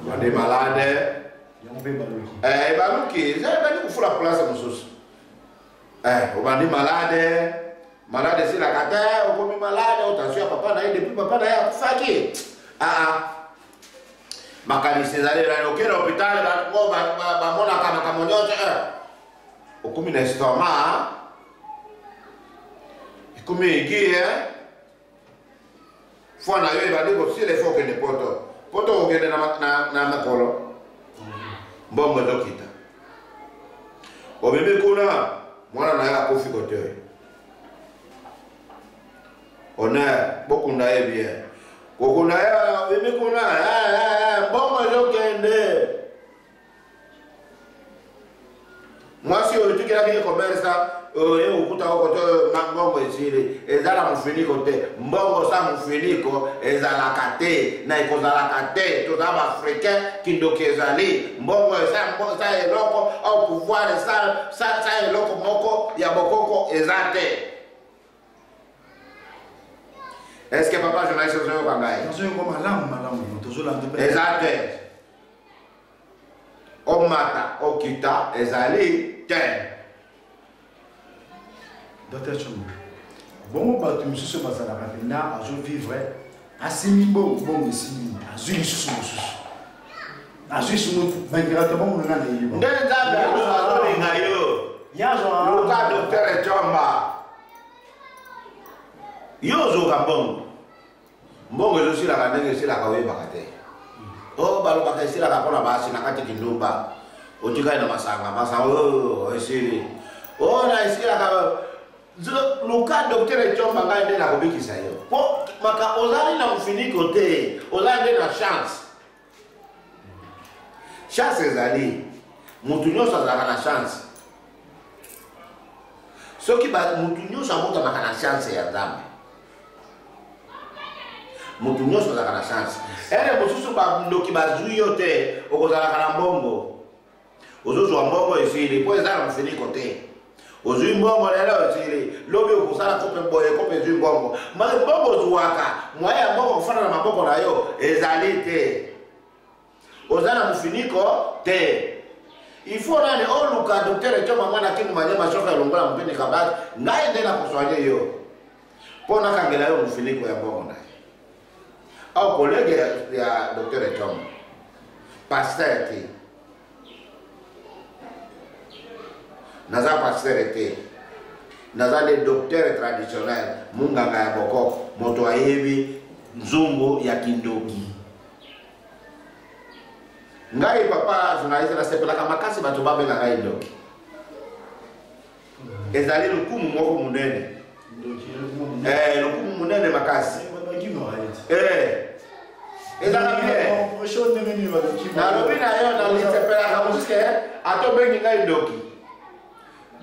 bande malade baluki ezali kufula place mosusu obandi malade esilaka te okomi malade otension ya papa na ye depuis papa na ye akufaki makanisi ezali okende hôpital bamonaka makambo nyonso okomi na estomac ekomi egi fwa na yo ebandi kosila efo okende poto okende na makolo mbongo ezokita obimi kuna mwana na ye akufi kote honneur bokunda ye bien kokunda ye obimi kuna mbongo ezokende mwasi oyo tukelaki ye komersa ye okuta okote mbongo esili ezala mufiniko te mbongo sa mufiniko ezalaka te na ekozalaka te toza baafricain kindoki ezali mbongo sa eloko au pouvoir sa eloko moko ya bokoko eza te Est-ce que papa journaliste ozo yoka ngai? Nazo yoka malamu tozolanda pe. Exact. Omata okita ezali te. Docteur Chombo. Bon bato misusu bazalaka pena azo vivre asimi bongo esimi azwi lisusu mosusu. Azwi sumu bangirata bongo na yiba. Nde nzambe azolinga yo. Yazo Luka Docteur Chomba. Yo zoka bongo. Mbongo ezosilaka ndenge esilaka oyebaka te. O balobaka esilaka mpona basi na kati kindumba. Otikali na masanga esili. Na esilaka Luka Docteur Chomba ngai nde nakobikisa yo. Po maka ozali na mfiniko te, ozali nde na chance. Chance ezali. Mutu nyonso azalaka na chance. Soki mutu nyonso abotamaka na chance ya Nzambe. Mutu nyonso azalaka na chance. Ere mosusu bandoki bazwi yo te, okozalaka na mbongo. Ozozwa mbongo esili, po ezala mfiniko te. Ozwi mbongo lelo esili, lobi okosala kope boye, kope ezwi mbongo. Mbongo ozwaka, mwaye ya mbongo kufana na maboko na yo, ezali te. Ozala mfiniko te. Il faut nani oluka Docteur Chomba mwana kingu manyema shoka longola mpeni kabati, ngai nde na kuswanye yo. Po nakangela yo mfiniko ya mbongo na. Au collègue ya Docteur Chomba, pasteur te. Naza pasteur te. Naza le docteur traditionnel, munganga ya boko, moto ayebi nzungu ya kindoki. Ngai papa journaliste na sepelaka makasi bato babela ngai ndoki. Ezali lukumu moko munene. Lukumu munene makasi. Ezala bien. Na lobi na yo na lisepelaka mosuske ato bengi ngai ndoki.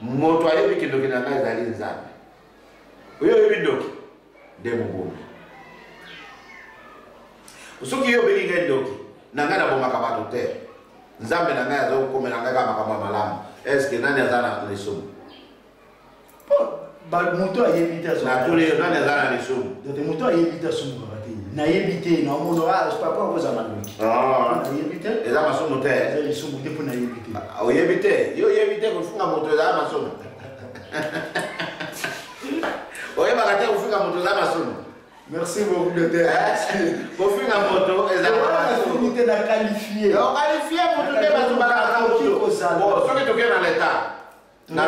Moto ayebi kindoki na ngai ezali Nzambe. Oyo yebi ndoki nde mugumbi. Soki yo bengi ngai ndoki na ngai na bomaka bato te. Nzambe na ngai azokomela ngai kama makambo malamu. Eske nani azana lisumu? Moto ayebite azo. Na tuli nani azana lisumu? Dote moto ayebite asumu kabate. Na yebite na mono papa ko za mandoki. Na yebite. Eza masumu te. Eza lisumu te pona yebite. O yebite. Yo yebite kufunga moto eza masumu. Oye bakate kufunga moto eza masumu. Merci beaucoup docteur. Kufunga moto eza masumu. Unité na qualifié. On qualifié moto te bato bakaka moto. Bon, soki toke na l'état. Na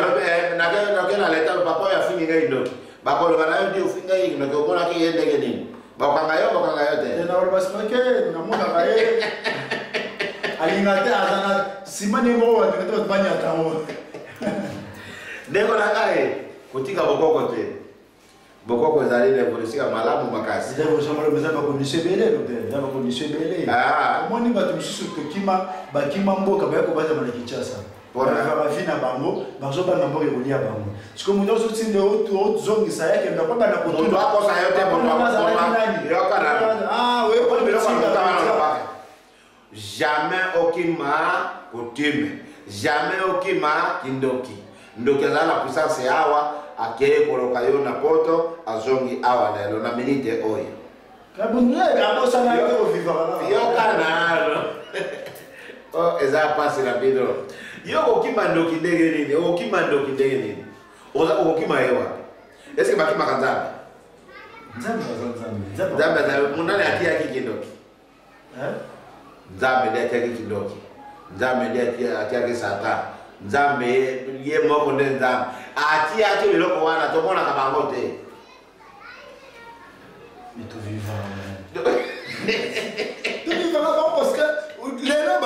l'état le papa ya fingi ngai ndoki. Bakolo bana yo ndi ufinga yiki ndoki okona ki yende nini. Bakanga yo te. Na wala basmake na mona kae. Alingate azana simani mo wa ndoto banya tawo. Ndeko na kae kutika bokoko te. Bokoko ezali le polisi malamu makasi. Ndeko somalo meza ba konise bele docteur. Ya ba konise bele. Moni bato misusu tokima bakima mboka ba ko baza na Kinshasa. Pora va vina bango, bazo bana mboka kolia bango. Siko mundo zo tsinde o zongi sa yake ndo kwamba na kutundu hapo sa yote mboka. Yoka na. We kwa bila kwa jamais okima coutume. Jamais okima kindoki. Ndoki azala puissance yawa akeye koloka yo na poto azongi awa lelo na minute oyo. Kabunye abosa na yo vivara. Yoka na. Oh eza pasi rapido. Yo okima ndoki ndenge nini? Okima ndoki ndenge nini? Okima hewa. Est-ce que bakima kanzambe? Nzambe munane atia kindoki. Nzambe ndiye atia kindoki. Nzambe ndiye atia sata. Nzambe ye moko nde nzambe. Atia biloko wana tomona kabango te. Mito vivant. Tu vivant parce que les gens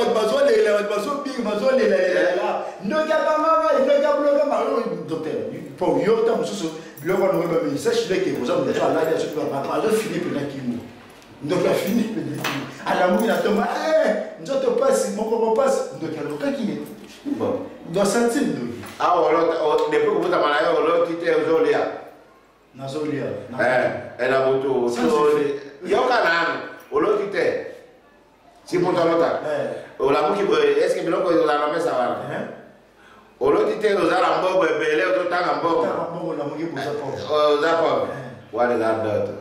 docteur pour yo ta mususu biloko no ba mi sache que vous avez déjà là sur papa je finis pendant qu'il donc a fini pendant ala mu na toma nzoto passe moko passe donc aloka qui bon doit sentir donc ah on depuis que vous avez là on tite ozolia nazolia elle a moto yo kana on tite si mon talota la muki est-ce que biloko la mesa wana oloti te ozala mbogo ebele ototanga mbogo mbogo la muki boza po oza po wale la ndoto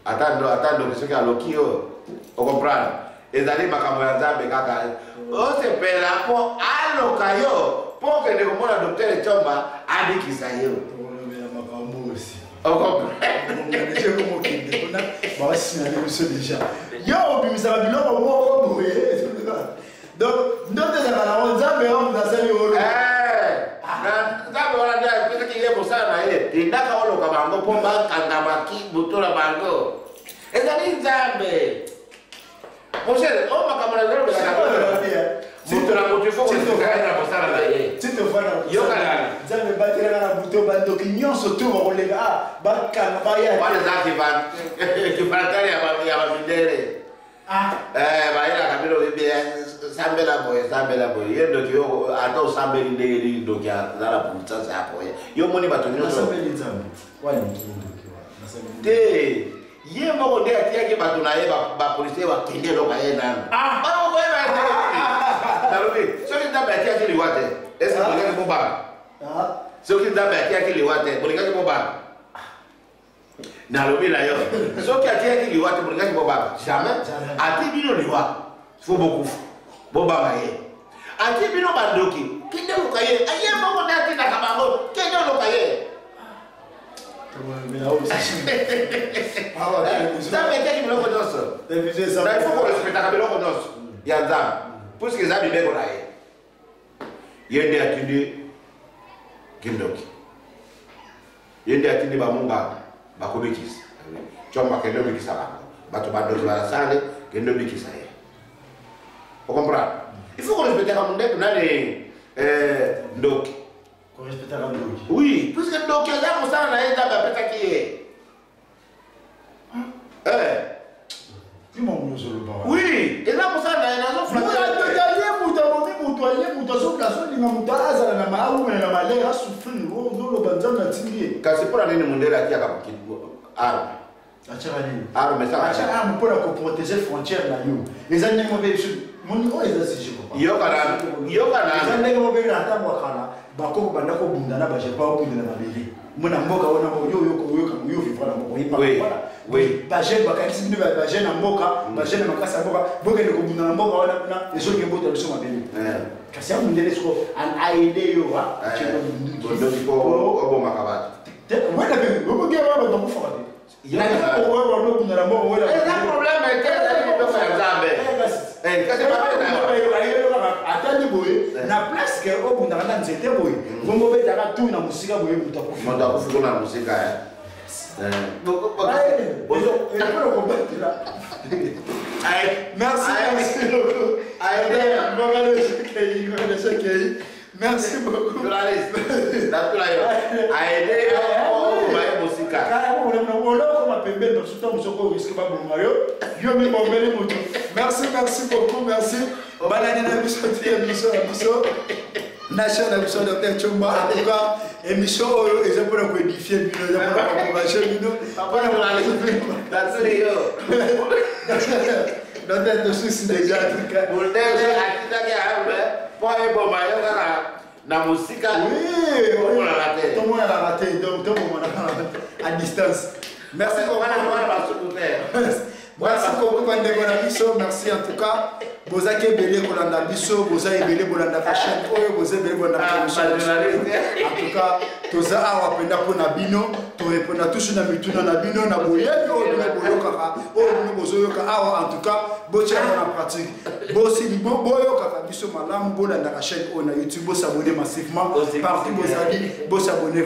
attends que ce qui a loki on comprend ezali makambo ya nzambe kaka osepela mpo aloka yo mpo okende komona docteur Chomba abikisa yo yo obimisaka biloko moko boye donc ndoto ezalaka na nzambe omudasali olo nzambe wana nde apesaki ye mosala na ye endaka oloka bango mpo bakangama butola bango ezali nzambe mosele o makambo na zelo moto na moto ifo kosekala na mosala na ye yokalala nzambe batelaka na buto bandoki nyonso to bakolenga bakanga baya wana eza kibatali ya bamindele bayelaka bino sambela boye ye ndoki ata osambeli ndeli ndoki azala putsasa ya boye yo moni bato nyonso te ye moko nde atiaki bato na ye bapolisier bakende eloka ye nano nalobi soki nzambe atiaki liwa te ese bolingaki mobanga soki nzambe atiaki liwa te bolingaki mobanga nalobi na yo soki atiaki liwa te bolingaki mobanga jamais ati bino liwa fo bokufa bobanga ye ati bino bandoki kende oluka ye ye moko nde atindaka bango kende oluka ye nzambe etiaki biloko nyonso na ifo korespectaka biloko nyonso ya nzambe puisque eza mibeko na ye ye nde atindi kindoki ye nde atindi bamunganga bakobikisa Chomba kende obikisa bango bato bandoki basale kende obikisa ye ocomprendre il faut korespectaka mondeko nani ndoki oui, puisque donc il y a un monstre dans les dames après qui est. Oui, il y a un monstre dans les dames c'est pour aller demander la qui a arme. Arme, ça arme pour protéger les frontières. Les animaux, bakoko banda ko bundana ba jepa ko bundana mabele mona mboka wana ko yo vivre na mboka yipa voilà oui ba jeune ba kasi bino ba jeune na mboka ba jeune makasa mboka boke ne ko bundana mboka wana na ezo ke mbota biso mabele kasi ya mundele sko an aide yo wa cheko bondo ko obo makabati wena be bobo ke wa ba fa ba ya ko wa no bundana mboka wala le problème est que ça ne peut pas zambe kasi ba atandi boye na place ke obundaka na nzete boye bongo betaka tu na musika boye mutakufuko na musika merci beaucoup merci beaucoup merci balade na biso émission nation émission Dr Chomba en tout cas émission oyo eza pour ko édifier bino eza pour ko encourager bino apana dans des soucis déjà na musika oui tout le monde a raté donc tout le monde à distance merci merci beaucoup merci en tout cas bozaki ebele kolanda biso boza ebele bolanda chaîne oyo boza ebele bolanda en tout cas toza awa penda mpona bino torepona tusu na mituna na bino na boyebi oyo bino boyokaka oyo bino bozoyoka awa en tout cas botiaka na pratique boyokaka biso malamu bolandaka chaîne oyo na YouTube bosabone massivement partout bozali bosabone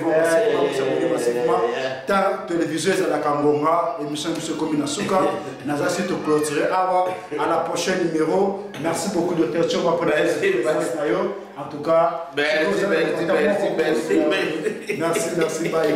massivement ta télévision ezalaka ngonga émission biso ekomi na suka naza si toclôturer awa à la prochaine numéro. Merci beaucoup Dr Chomba pour la en tout cas merci merci bye.